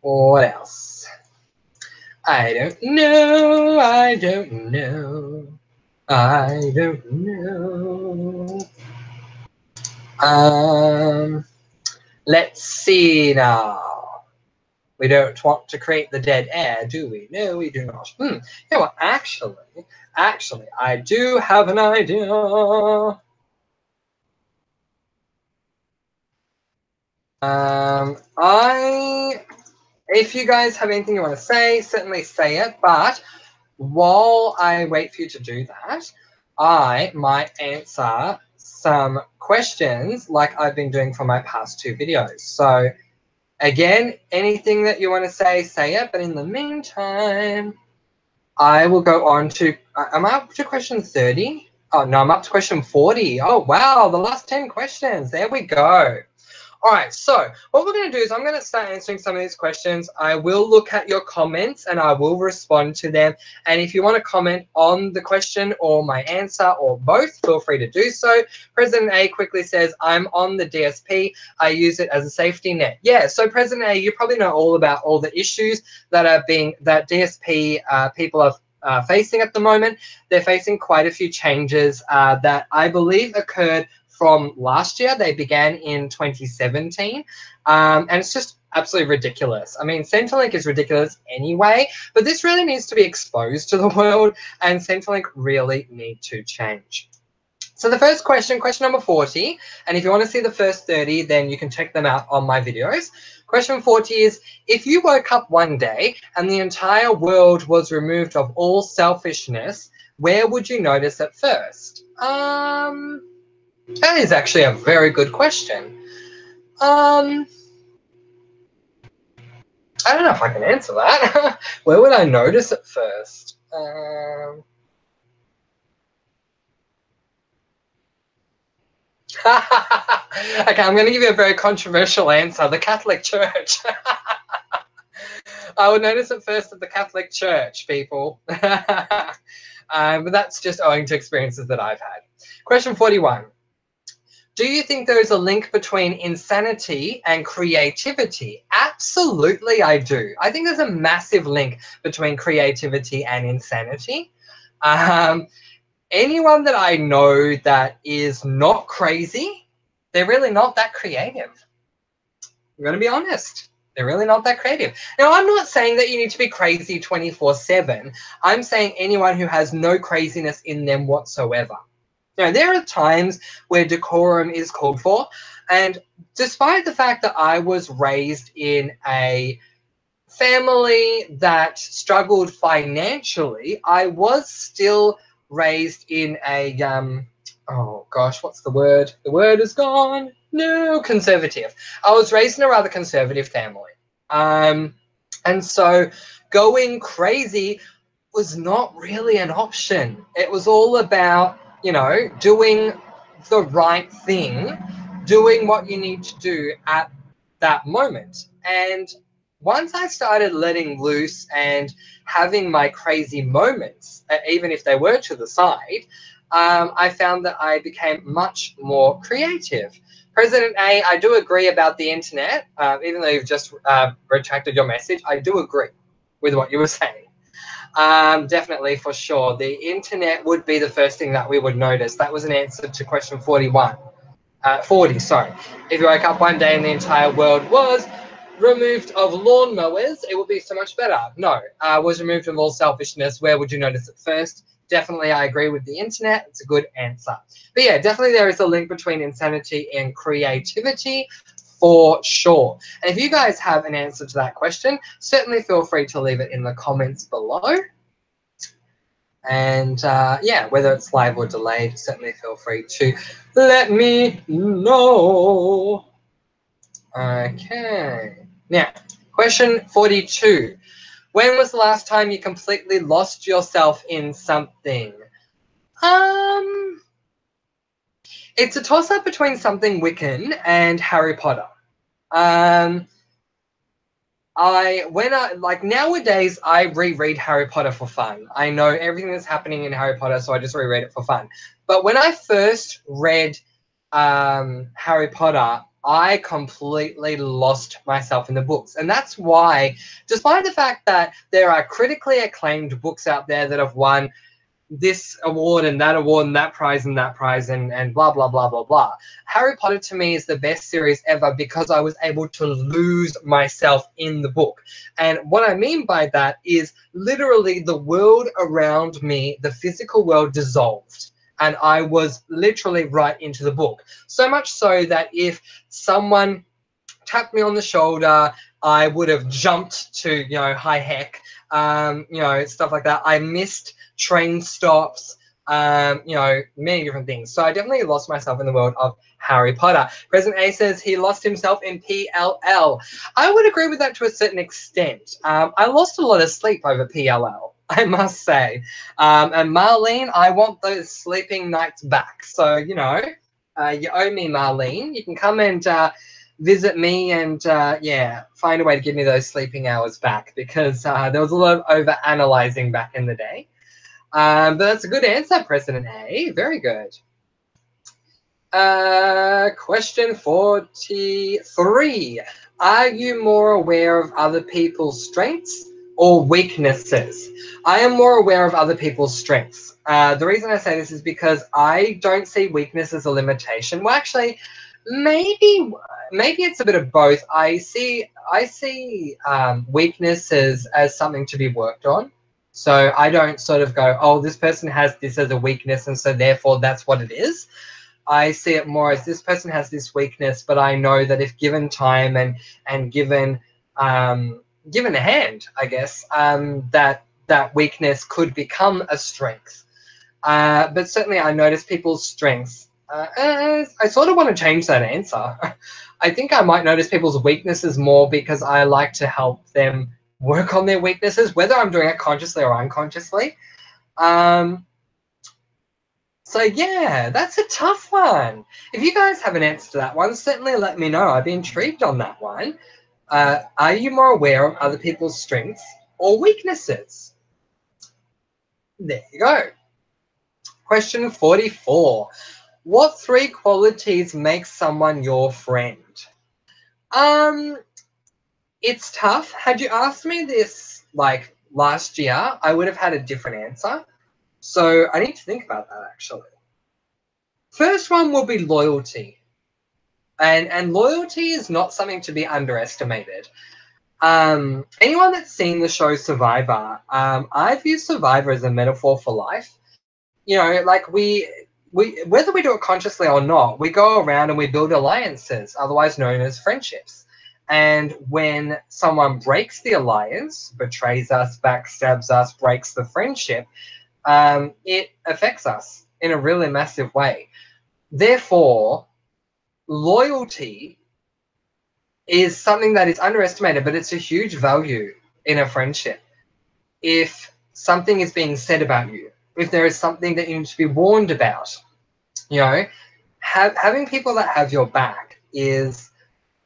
What else? I don't know. I don't know. I don't know. Let's see now. We don't want to create the dead air, do we? No, we do not. Yeah, well, actually, I do have an idea. If you guys have anything you want to say, certainly say it. But while I wait for you to do that, I might answer some questions like I've been doing for my past 2 videos. So again, anything that you want to say it. But in the meantime, I will go on to, am I up to question 30? Oh, no, I'm up to question 40. Oh, wow, the last 10 questions. There we go. All right, so what we're going to do is I'm going to start answering some of these questions. I will look at your comments and I will respond to them. And if you want to comment on the question or my answer or both, feel free to do so. President A quickly says, I'm on the DSP. I use it as a safety net. Yeah, so President A, you probably know all about all the issues that DSP people are facing at the moment. They're facing quite a few changes that I believe occurred from last year. They began in 2017, and it's just absolutely ridiculous. I mean, Centrelink is ridiculous anyway, but this really needs to be exposed to the world, and Centrelink really need to change. So the first question, question number 40, and if you want to see the first 30, then you can check them out on my videos. Question 40 is, if you woke up one day and the entire world was removed of all selfishness, where would you notice it first? That is actually a very good question. I don't know if I can answer that. Where would I notice it first? Okay, I'm going to give you a very controversial answer. The Catholic Church. I would notice it first at the Catholic Church, people. But that's just owing to experiences that I've had. Question 41. Do you think there is a link between insanity and creativity? Absolutely, I do. I think there's a massive link between creativity and insanity. Anyone that I know that is not crazy, they're really not that creative. I'm going to be honest. They're really not that creative. Now, I'm not saying that you need to be crazy 24/7. I'm saying anyone who has no craziness in them whatsoever. Now, there are times where decorum is called for, and despite the fact that I was raised in a family that struggled financially, I was still raised in a oh gosh, what's the word? The word is gone. No, conservative. I was raised in a rather conservative family. And so going crazy was not really an option. It was all about, you know, doing the right thing, doing what you need to do at that moment. And once I started letting loose and having my crazy moments, even if they were to the side, I found that I became much more creative. President A, I do agree about the internet. Even though you've just retracted your message, I do agree with what you were saying. Definitely, for sure. The internet would be the first thing that we would notice. That was an answer to question 41. 40, sorry. If you woke up one day and the entire world was removed of lawnmowers, it would be so much better. No, was removed of all selfishness. Where would you notice it first? Definitely, I agree with the internet. It's a good answer. But yeah, definitely there is a link between insanity and creativity for sure. And if you guys have an answer to that question, certainly feel free to leave it in the comments below. And yeah, whether it's live or delayed, certainly feel free to let me know. Okay. Now, question 42. When was the last time you completely lost yourself in something? It's a toss-up between something Wiccan and Harry Potter. Nowadays I reread Harry Potter for fun. I know everything that's happening in Harry Potter, so I just reread it for fun. But when I first read Harry Potter, I completely lost myself in the books. And that's why, despite the fact that there are critically acclaimed books out there that have won this award and that prize and that prize and blah, blah, blah, blah, blah. Harry Potter to me is the best series ever because I was able to lose myself in the book. And what I mean by that is literally the world around me, the physical world dissolved. And I was literally right into the book. So much so that if someone tapped me on the shoulder, I would have jumped to, high heck, stuff like that. I missed train stops, many different things. So I definitely lost myself in the world of Harry Potter. President A says he lost himself in PLL. I would agree with that to a certain extent. I lost a lot of sleep over PLL, I must say. And Marlene, I want those sleeping nights back. So, you owe me, Marlene. You can come and visit me and, find a way to give me those sleeping hours back because there was a lot of over-analyzing back in the day. But that's a good answer, President A. Very good. Question 43. Are you more aware of other people's strengths or weaknesses? I am more aware of other people's strengths. The reason I say this is because I don't see weakness as a limitation. Well, actually, maybe it's a bit of both. I see weaknesses as something to be worked on. So I don't sort of go, oh, this person has this as a weakness, and so therefore that's what it is. I see it more as this person has this weakness, but I know that if given time and given a hand, I guess, that weakness could become a strength. But certainly I notice people's strengths. I sort of want to change that answer. I think I might notice people's weaknesses more because I like to help them work on their weaknesses, whether I'm doing it consciously or unconsciously. So yeah, that's a tough one. If you guys have an answer to that one, certainly let me know. I'd be intrigued on that one. Are you more aware of other people's strengths or weaknesses? There you go. Question 44. What 3 qualities make someone your friend? It's tough. Had you asked me this like last year, I would have had a different answer. So I need to think about that actually. First one will be loyalty. And loyalty is not something to be underestimated. Anyone that's seen the show Survivor, I view Survivor as a metaphor for life. You know, like we whether we do it consciously or not, we go around and we build alliances, otherwise known as friendships. And when someone breaks the alliance, betrays us, backstabs us, breaks the friendship, it affects us in a really massive way. Therefore, loyalty is something that is underestimated, but it's a huge value in a friendship. If something is being said about you, if there is something that you need to be warned about, you know, having people that have your back is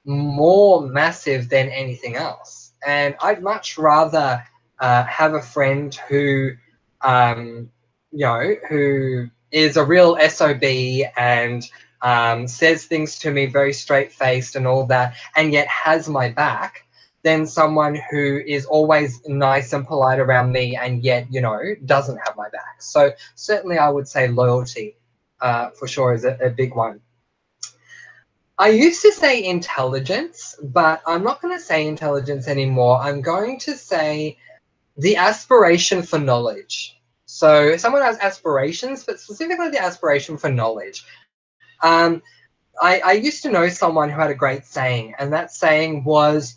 more massive than anything else. And I'd much rather have a friend who, who is a real SOB and says things to me very straight faced and all that, and yet has my back, than someone who is always nice and polite around me and yet, doesn't have my back. So certainly I would say loyalty for sure is a big one. I used to say intelligence, but I'm not going to say intelligence anymore. I'm going to say the aspiration for knowledge. So someone has aspirations, but specifically the aspiration for knowledge. I used to know someone who had a great saying, and that saying was,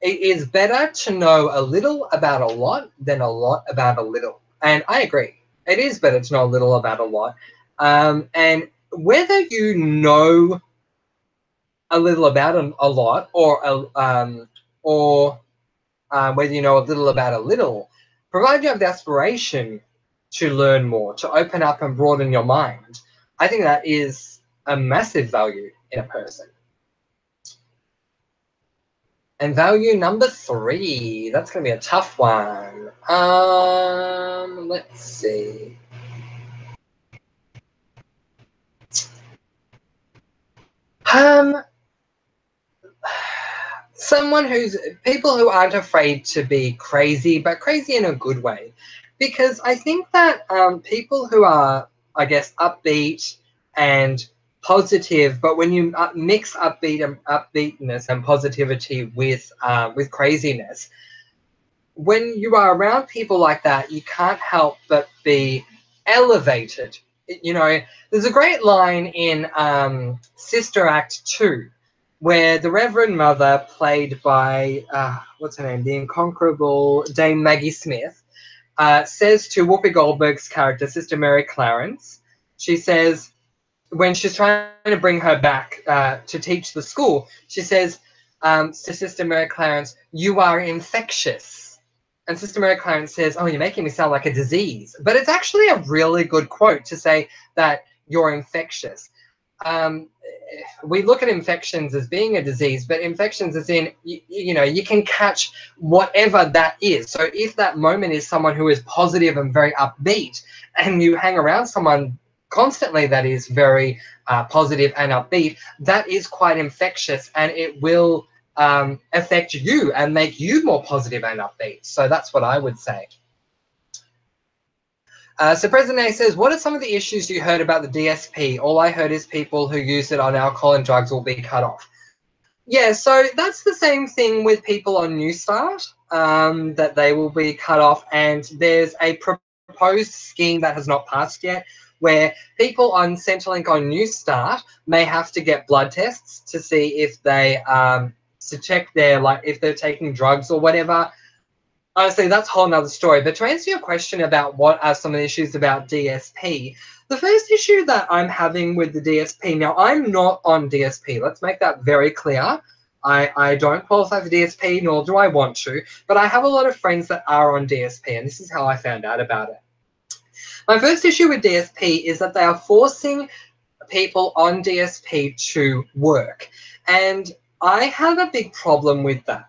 it is better to know a little about a lot than a lot about a little. And I agree. It is better to know a little about a lot. And whether you know a little about a lot, or whether you know a little about a little, provided you have the aspiration to learn more, to open up and broaden your mind, I think that is a massive value in a person. And value number 3, that's going to be a tough one. Let's see. People who aren't afraid to be crazy, but crazy in a good way. Because I think that people who are, I guess, upbeat and positive, but when you mix upbeatness and positivity with craziness, when you are around people like that, you can't help but be elevated. There's a great line in Sister Act 2 where the Reverend Mother, played by, what's her name, the incomparable Dame Maggie Smith, says to Whoopi Goldberg's character, Sister Mary Clarence, she says, when she's trying to bring her back to teach the school, she says to Sister Mary Clarence, "You are infectious." And Sister Mary Clarence says, "Oh, you're making me sound like a disease." But it's actually a really good quote to say that you're infectious. We look at infections as being a disease, but infections as in, you can catch whatever that is. So if that moment is someone who is positive and very upbeat, and you hang around someone constantly that is very positive and upbeat, that is quite infectious, and it will affect you and make you more positive and upbeat. So that's what I would say. So President A says, what are some of the issues you heard about the DSP? All I heard is people who use it on alcohol and drugs will be cut off. Yeah, so that's the same thing with people on New Start, that they will be cut off. And there's a proposed scheme that has not passed yet, where people on Centrelink on New Start may have to get blood tests to see if they to check if they're taking drugs or whatever. Honestly, that's a whole nother story. But to answer your question about what are some of the issues about DSP, the first issue that I'm having with the DSP, now I'm not on DSP. Let's make that very clear. I don't qualify for DSP, nor do I want to, but I have a lot of friends that are on DSP, and this is how I found out about it. My first issue with DSP is that they are forcing people on DSP to work. And I have a big problem with that.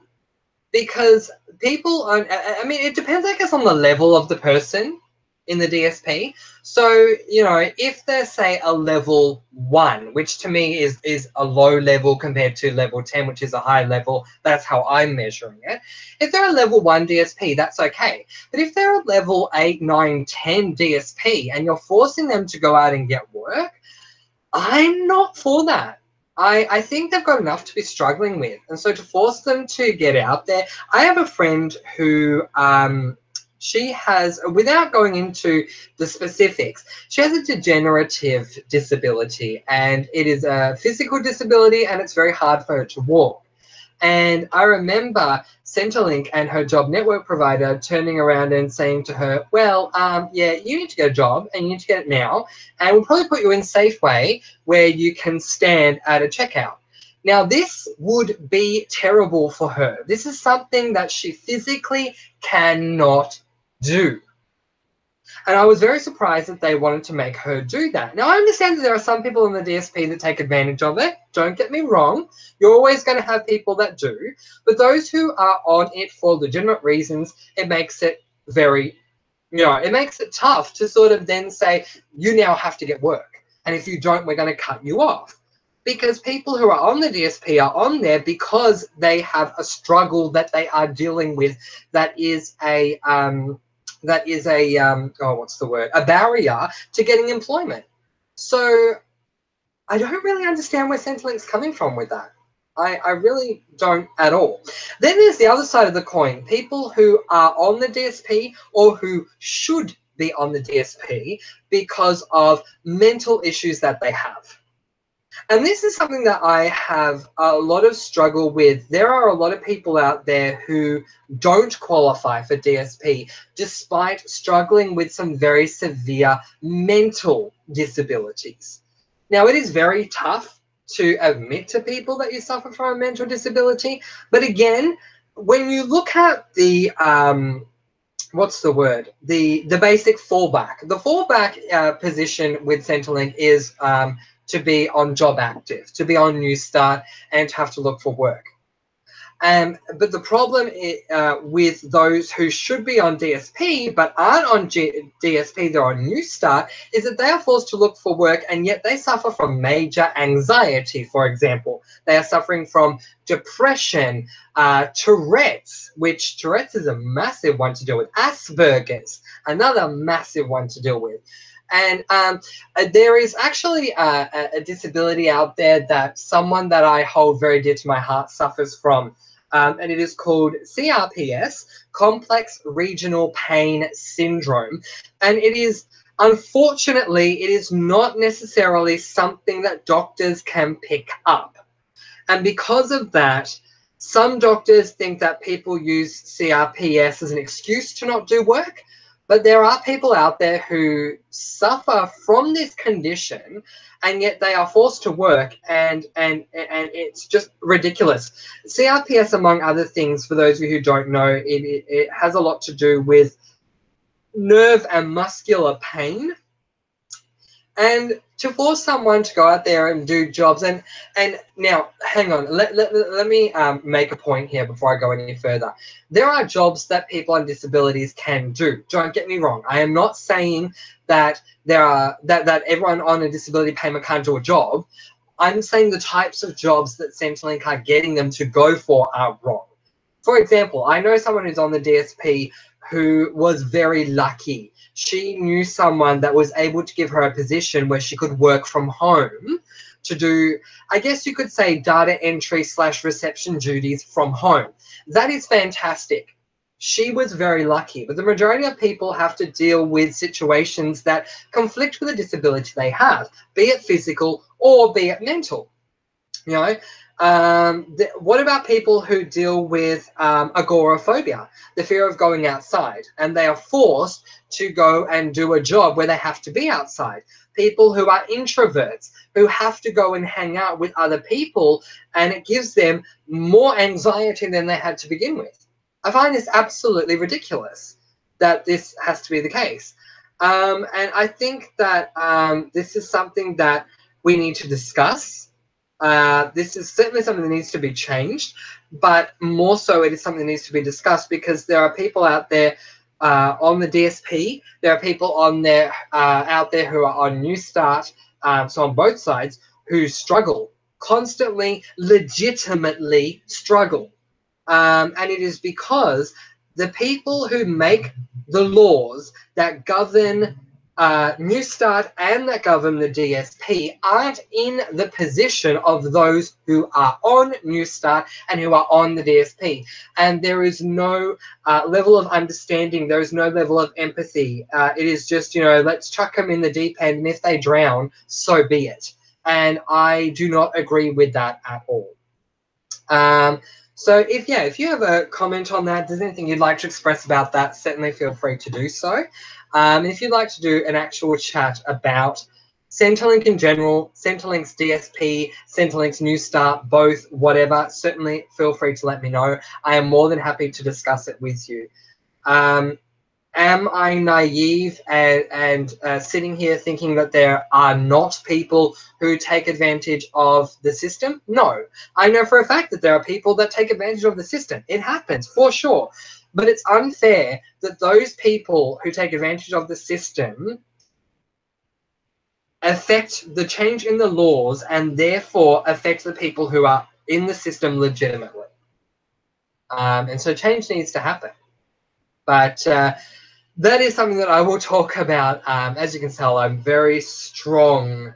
Because people, it depends, I guess, on the level of the person in the DSP. So, if they're, say, a level 1, which to me is a low level compared to level 10, which is a high level, that's how I'm measuring it. If they're a level 1 DSP, that's okay. But if they're a level 8, 9, 10 DSP and you're forcing them to go out and get work, I'm not for that. I think they've got enough to be struggling with. And so to force them to get out there, I have a friend who she has, without going into the specifics, she has a degenerative disability, and it is a physical disability, and it's very hard for her to walk. And I remember Centrelink and her job network provider turning around and saying to her, well, yeah, you need to get a job and you need to get it now. And we'll probably put you in Safeway where you can stand at a checkout. Now, this would be terrible for her. This is something that she physically cannot do. And I was very surprised that they wanted to make her do that. Now, I understand that there are some people in the DSP that take advantage of it. Don't get me wrong. You're always going to have people that do. But those who are on it for legitimate reasons, it makes it very, it makes it tough to sort of then say, you now have to get work. And if you don't, we're going to cut you off. Because people who are on the DSP are on there because they have a struggle that they are dealing with that is a what's the word, a barrier to getting employment. So I don't really understand where Centrelink's coming from with that. I really don't at all. Then there's the other side of the coin, people who are on the DSP or who should be on the DSP because of mental issues that they have. And this is something that I have a lot of struggle with. There are a lot of people out there who don't qualify for DSP despite struggling with some very severe mental disabilities. Now, it is very tough to admit to people that you suffer from a mental disability. But again, when you look at the what's the word? The basic fallback. The fallback position with Centrelink is to be on job active, to be on New Start, and to have to look for work. But the problem with those who should be on DSP but aren't on DSP, they're on New Start, is that they are forced to look for work, and yet they suffer from major anxiety, for example. They are suffering from depression, Tourette's, which Tourette's is a massive one to deal with, Asperger's, another massive one to deal with. And there is actually a disability out there that someone that I hold very dear to my heart suffers from. And it is called CRPS, Complex Regional Pain Syndrome. And it is, unfortunately, it is not necessarily something that doctors can pick up. And because of that, some doctors think that people use CRPS as an excuse to not do work. But there are people out there who suffer from this condition, and yet they are forced to work, and it's just ridiculous. CRPS, among other things, for those of you who don't know, it has a lot to do with nerve and muscular pain. And to force someone to go out there and do jobs, and now hang on, let me make a point here before I go any further. There are jobs that people on disabilities can do. Don't get me wrong. I am not saying that that everyone on a disability payment can't do a job. I'm saying the types of jobs that Centrelink are getting them to go for are wrong. For example, I know someone who's on the DSP who was very lucky. She knew someone that was able to give her a position where she could work from home to do, I guess you could say, data entry / reception duties from home. That is fantastic. She was very lucky, but the majority of people have to deal with situations that conflict with the disability they have, be it physical or be it mental. You know, what about people who deal with agoraphobia, the fear of going outside, and they are forced to go and do a job where they have to be outside? People who are introverts, who have to go and hang out with other people, and it gives them more anxiety than they had to begin with. I find this absolutely ridiculous that this has to be the case. And I think that this is something that we need to discuss. This is certainly something that needs to be changed, but more so it is something that needs to be discussed, because there are people out there on the DSP, there are people on there out there who are on New Start, so on both sides, who struggle, constantly, legitimately struggle. And it is because the people who make the laws that govern New Start and that govern the DSP aren't in the position of those who are on New Start and who are on the DSP. And there is no level of understanding. There is no level of empathy. It is just, you know, let's chuck them in the deep end, and if they drown, so be it. And I do not agree with that at all. So if you have a comment on that, there's anything you'd like to express about that, certainly feel free to do so. If you'd like to do an actual chat about Centrelink in general, Centrelink's DSP, Centrelink's New Start, both, whatever, certainly feel free to let me know. I am more than happy to discuss it with you. Am I naive and sitting here thinking that there are not people who take advantage of the system? No. I know for a fact that there are people that take advantage of the system. It happens, for sure. But it's unfair that those people who take advantage of the system affect the change in the laws and therefore affect the people who are in the system legitimately. And so change needs to happen. But that is something that I will talk about. As you can tell, I'm very strong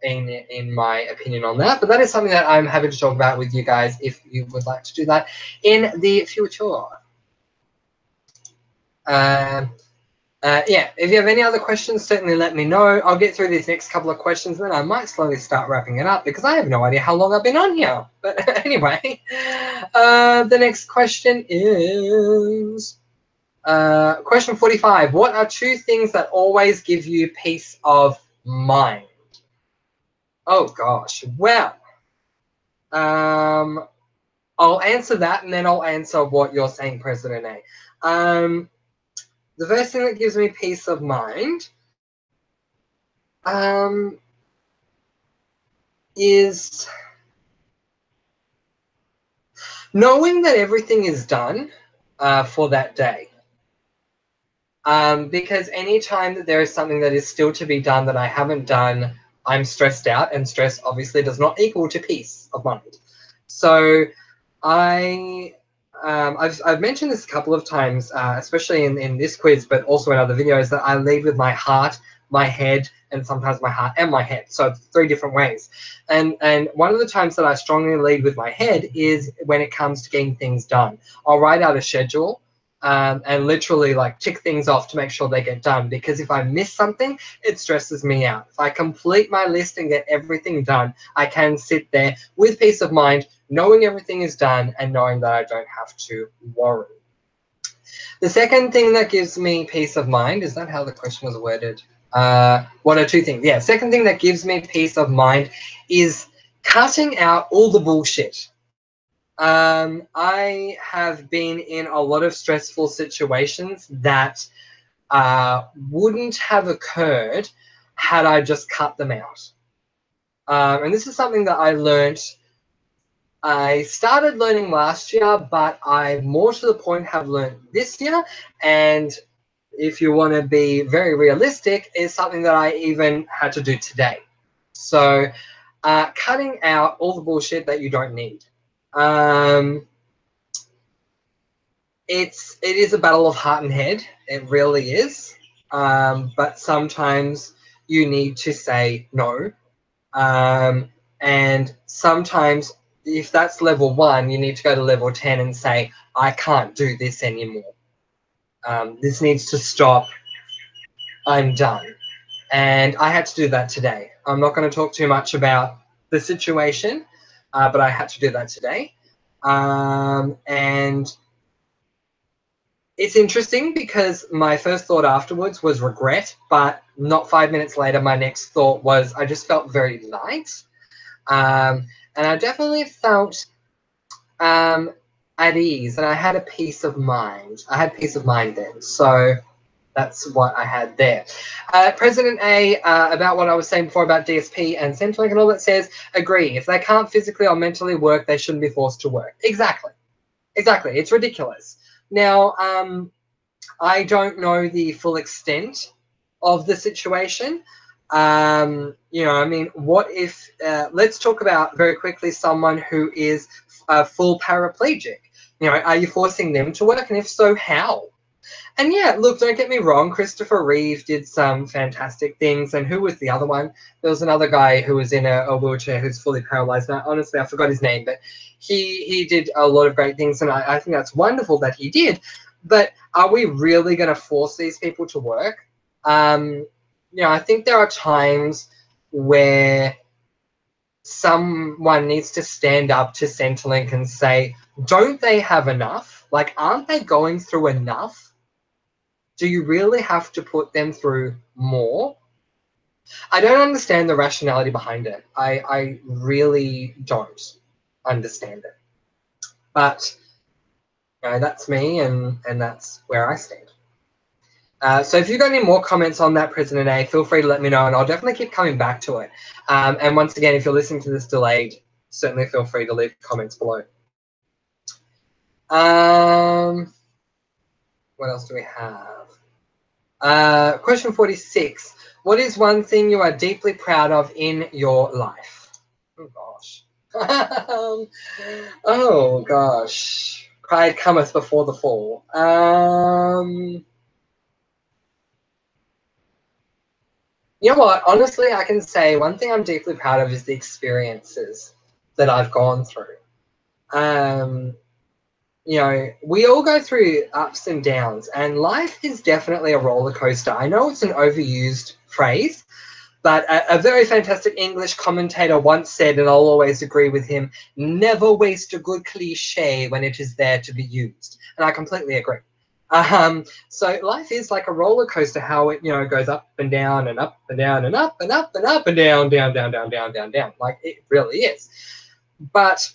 in my opinion on that. But that is something that I'm happy to talk about with you guys if you would like to do that in the future. Yeah, if you have any other questions, certainly let me know. I'll get through these next couple of questions, then I might slowly start wrapping it up because I have no idea how long I've been on here. But anyway, the next question is... question 45. What are 2 things that always give you peace of mind? Oh, gosh. Well, I'll answer that, and then I'll answer what you're saying, President A. The first thing that gives me peace of mind is knowing that everything is done for that day. Because any time that there is something that is still to be done that I haven't done, I'm stressed out, and stress obviously does not equal to peace of mind. So I've mentioned this a couple of times, especially in this quiz, but also in other videos, that I lead with my heart, my head, and sometimes my heart and my head. So 3 different ways. And one of the times that I strongly lead with my head is when it comes to getting things done. I'll write out a schedule and literally like tick things off to make sure they get done, because if I miss something, it stresses me out. If I complete my list and get everything done, I can sit there with peace of mind, knowing everything is done and knowing that I don't have to worry. The second thing that gives me peace of mind, is that how the question was worded? What are 2 things? Yeah, second thing that gives me peace of mind is cutting out all the bullshit. I have been in a lot of stressful situations that wouldn't have occurred had I just cut them out. And this is something that I started learning last year, but I more to the point have learned this year. And if you want to be very realistic, is something that I even had to do today. So cutting out all the bullshit that you don't need. It is a battle of heart and head. It really is. But sometimes you need to say no. And sometimes if that's level 1, you need to go to level 10 and say, I can't do this anymore. This needs to stop. I'm done. And I had to do that today. I'm not going to talk too much about the situation, but I had to do that today. And it's interesting because my first thought afterwards was regret, but not 5 minutes later, my next thought was I just felt very light. And I definitely felt at ease, and I had a peace of mind. I had peace of mind then. So that's what I had there. President A, about what I was saying before about DSP and Centrelink and all that, says, agree. If they can't physically or mentally work, they shouldn't be forced to work. Exactly. Exactly. It's ridiculous. Now, I don't know the full extent of the situation. You know, I mean, what if, let's talk about very quickly someone who is a full paraplegic. You know, are you forcing them to work? And if so, how? And yeah, look, don't get me wrong, Christopher Reeve did some fantastic things. And who was the other one? There was another guy who was in a wheelchair who's fully paralyzed. Now, honestly, I forgot his name, but he did a lot of great things, and I think that's wonderful that he did. But are we really going to force these people to work? I think there are times where someone needs to stand up to Centrelink and say, don't they have enough? Like, aren't they going through enough? Do you really have to put them through more? I don't understand the rationality behind it. I really don't understand it. But that's me, and that's where I stand. So if you've got any more comments on that, President A, feel free to let me know, and I'll definitely keep coming back to it. And once again, if you're listening to this delayed, certainly feel free to leave comments below. What else do we have? Question 46. What is one thing you are deeply proud of in your life? Oh, gosh. Oh, gosh. Pride cometh before the fall. You know what? Honestly, I can say one thing I'm deeply proud of is the experiences that I've gone through. We all go through ups and downs, and life is definitely a roller coaster. I know it's an overused phrase, but a very fantastic English commentator once said, and I'll always agree with him, never waste a good cliche when it is there to be used. And I completely agree. So life is like a roller coaster, how it, goes up and down and up and down and up and up and up and down, down, down, down, down, down, down. Like it really is. But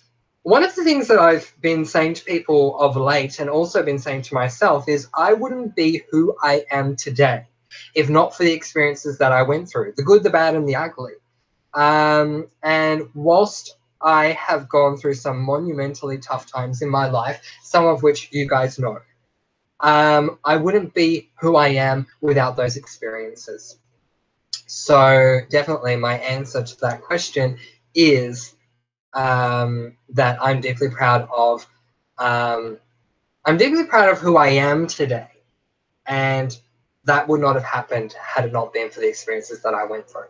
one of the things that I've been saying to people of late, and also been saying to myself, is I wouldn't be who I am today if not for the experiences that I went through, the good, the bad, and the ugly. And whilst I have gone through some monumentally tough times in my life, some of which you guys know, I wouldn't be who I am without those experiences. So definitely my answer to that question is that I'm deeply proud of who I am today. And that would not have happened had it not been for the experiences that I went through.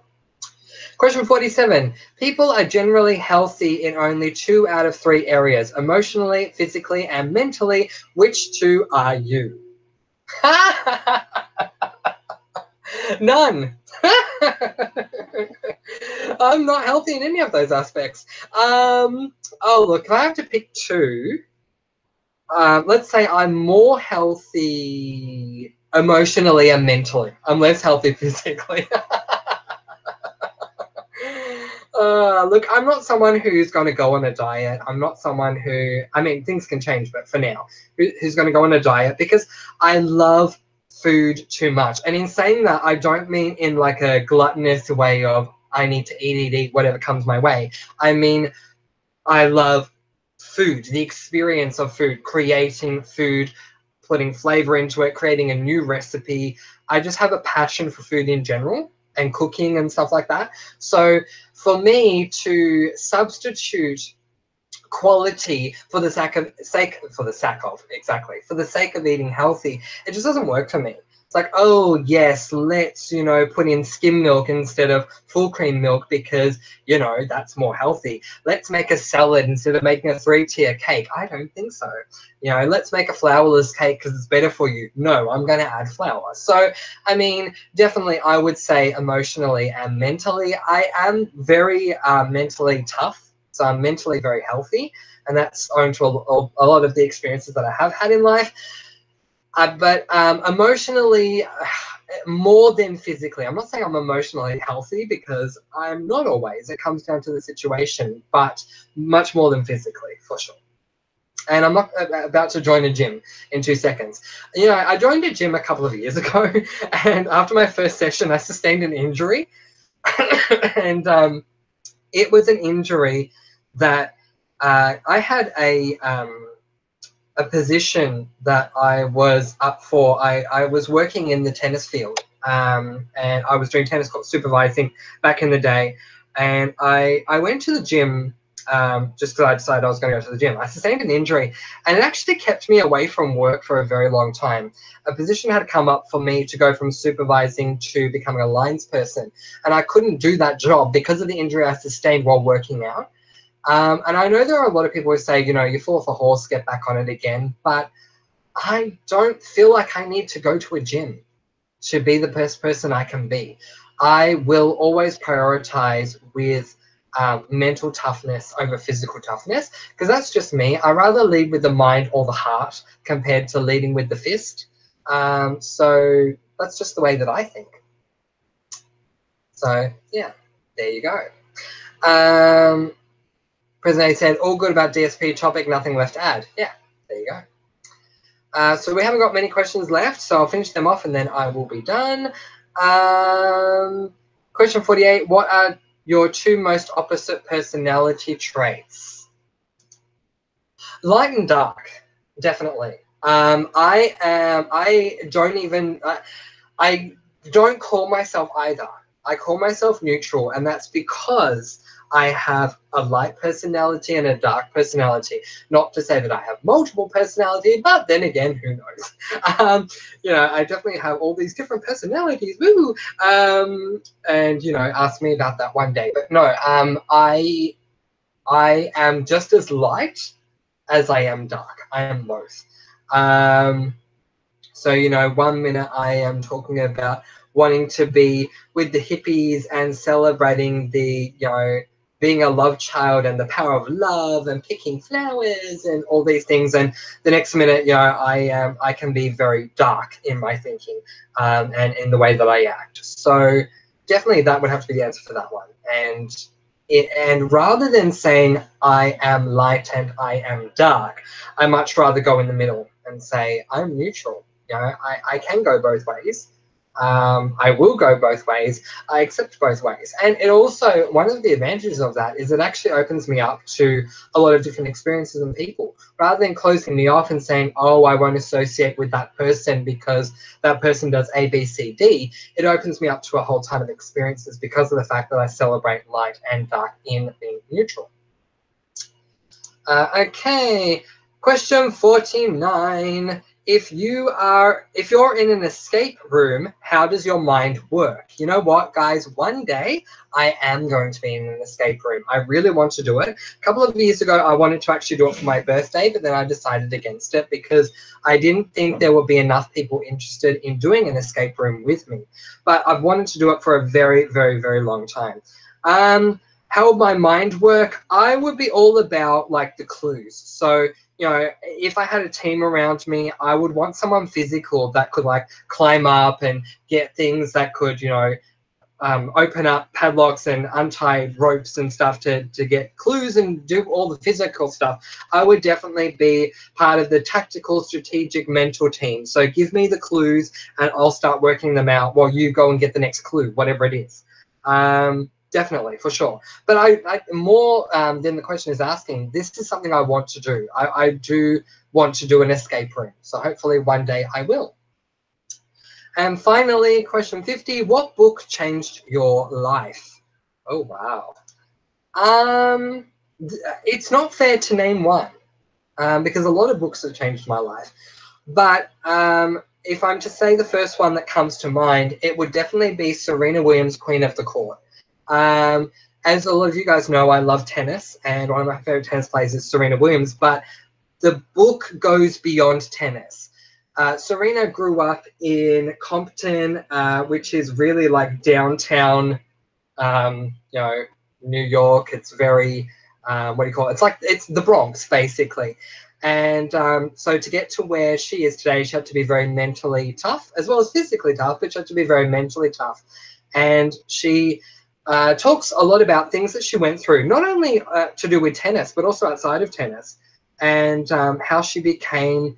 Question 47. People are generally healthy in only 2 out of 3 areas, emotionally, physically, and mentally. Which 2 are you? None. I'm not healthy in any of those aspects. Look, if I have to pick 2, let's say I'm more healthy emotionally and mentally. I'm less healthy physically. Look, I'm not someone who's going to go on a diet. I'm not someone who, things can change, but for now, who's going to go on a diet, because I love food too much. And in saying that, I don't mean in like a gluttonous way of I need to eat whatever comes my way. I mean, I love food, the experience of food, creating food, putting flavor into it, creating a new recipe. I just have a passion for food in general and cooking and stuff like that. So for me to substitute quality for the sake of eating healthy, it just doesn't work for me. It's like, oh yes, let's put in skim milk instead of full cream milk because that's more healthy. Let's make a salad instead of making a 3-tier cake. I don't think so. Let's make a flourless cake because it's better for you. No, I'm going to add flour. So definitely I would say emotionally and mentally I am very mentally tough. So I'm mentally very healthy, and that's owing to a lot of the experiences that I have had in life. But emotionally, more than physically. I'm not saying I'm emotionally healthy because I'm not always. It comes down to the situation, but much more than physically, for sure. And I'm not about to join a gym in 2 seconds. I joined a gym a couple of years ago, and after my first session, I sustained an injury. And it was an injury that I had a position that I was up for. I was working in the tennis field, and I was doing tennis court supervising back in the day. And I went to the gym just because I decided I was going to go to the gym. I sustained an injury, and it actually kept me away from work for a very long time. A position had come up for me to go from supervising to becoming a lines person, and I couldn't do that job because of the injury I sustained while working out. And I know there are a lot of people who say, you know, you fall off a horse, get back on it again, but I don't feel like I need to go to a gym to be the best person I can be. I will always prioritize with mental toughness over physical toughness, because that's just me. I rather lead with the mind or the heart compared to leading with the fist. So that's just the way that I think. So yeah, there you go. President A said, all good about DSP topic, nothing left to add. Yeah, there you go. So we haven't got many questions left, so I'll finish them off and then I will be done. Question 48, what are your two most opposite personality traits? Light and dark, definitely. I don't call myself either. I call myself neutral, and that's because I have a light personality and a dark personality. Not to say that I have multiple personality, but then again, who knows? You know, I definitely have all these different personalities. Woo! And you know, ask me about that one day. But no, I am just as light as I am dark. I am both. So, you know, one minute I am talking about wanting to be with the hippies and celebrating the, you know, being a love child and the power of love and picking flowers and all these things. And the next minute, you know, I can be very dark in my thinking and in the way that I act. So definitely that would have to be the answer for that one. And rather than saying I am light and I am dark, I much rather go in the middle and say I'm neutral. You know, I can go both ways. I will go both ways. I accept both ways. And it also, one of the advantages of that is it actually opens me up to a lot of different experiences and people. Rather than closing me off and saying, oh, I won't associate with that person because that person does A, B, C, D, it opens me up to a whole ton of experiences because of the fact that I celebrate light and dark in being neutral. Okay, question 49. If you're in an escape room, how does your mind work? You know what, guys? One day I am going to be in an escape room. I really want to do it. A couple of years ago, I wanted to actually do it for my birthday, but then I decided against it because I didn't think there would be enough people interested in doing an escape room with me. But I've wanted to do it for a very, very, very long time. How would my mind work? I would be all about like the clues. So, you know, if I had a team around me, I would want someone physical that could like climb up and get things that could, you know, open up padlocks and untie ropes and stuff to get clues and do all the physical stuff. I would definitely be part of the tactical, strategic, mental team. So give me the clues and I'll start working them out while you go and get the next clue, whatever it is. Definitely, for sure. But I more than the question is asking, this is something I want to do. I do want to do an escape room. So hopefully one day I will. And finally, question 50, what book changed your life? Oh, wow. It's not fair to name one because a lot of books have changed my life. But if I'm to say the first one that comes to mind, it would definitely be Serena Williams' Queen of the Court. As a lot of you guys know, I love tennis, and one of my favorite tennis players is Serena Williams, but the book goes beyond tennis. Serena grew up in Compton, which is really like downtown, you know, New York. It's very, what do you call it? It's the Bronx, basically. And so to get to where she is today, she had to be very mentally tough, as well as physically tough, but she had to be very mentally tough. And she talks a lot about things that she went through, not only to do with tennis, but also outside of tennis, and how she became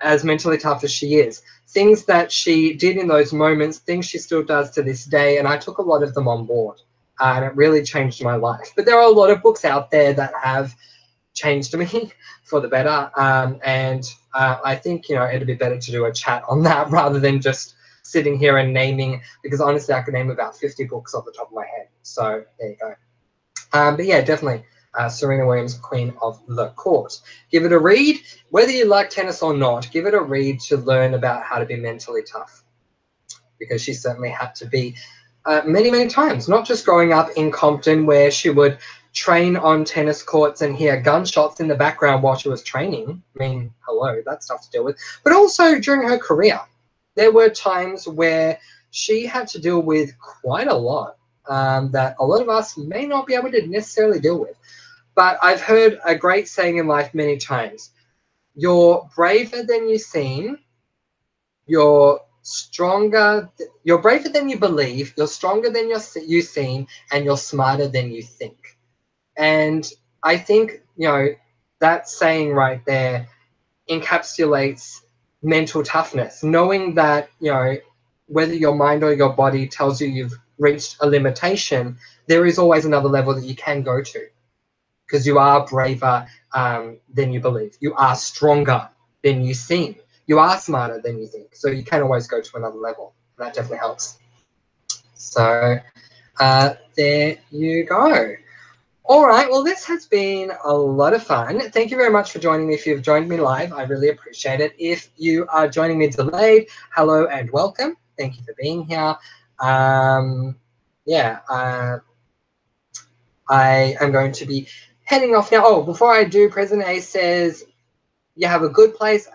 as mentally tough as she is. Things that she did in those moments, things she still does to this day, and I took a lot of them on board, and it really changed my life. But there are a lot of books out there that have changed me for the better, and I think, you know, it'd be better to do a chat on that rather than just sitting here and naming, because honestly I could name about 50 books off the top of my head. So there you go. But yeah, definitely Serena Williams, Queen of the Court. Give it a read. Whether you like tennis or not, give it a read to learn about how to be mentally tough, because she certainly had to be many, many times, not just growing up in Compton where she would train on tennis courts and hear gunshots in the background while she was training. I mean, hello, that's tough to deal with. But also during her career, there were times where she had to deal with quite a lot that a lot of us may not be able to necessarily deal with. But I've heard a great saying in life many times: you're braver than you seem, you're stronger, you're braver than you believe, you're stronger than you seem, and you're smarter than you think. And I think, that saying right there encapsulates mental toughness, knowing that, whether your mind or your body tells you you've reached a limitation, there is always another level that you can go to, because you are braver than you believe. You are stronger than you seem. You are smarter than you think. So you can always go to another level. That definitely helps. So there you go. All right. Well, this has been a lot of fun. Thank you very much for joining me. If you've joined me live, I really appreciate it. If you are joining me delayed, hello and welcome. Thank you for being here. I am going to be heading off now. Oh, before I do, President A says, you have a good place,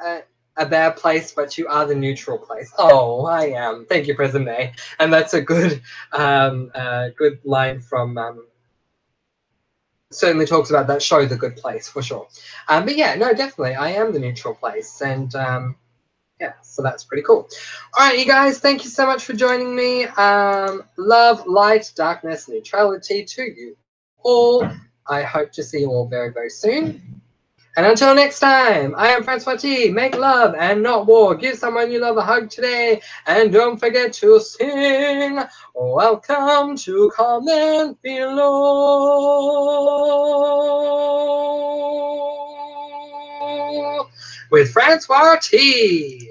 a bad place, but you are the neutral place. Oh, I am. Thank you, President A. And that's a good good line from, certainly talks about that show, The Good Place, for sure. But yeah, no, definitely, I am the neutral place. And yeah, so that's pretty cool. All right, you guys, thank you so much for joining me. Love, light, darkness, neutrality to you all. I hope to see you all very, very soon. And until next time, I am Francois.T. Make love and not war. Give someone you love a hug today. And don't forget to sing Welcome to Comment Below with Francois.T.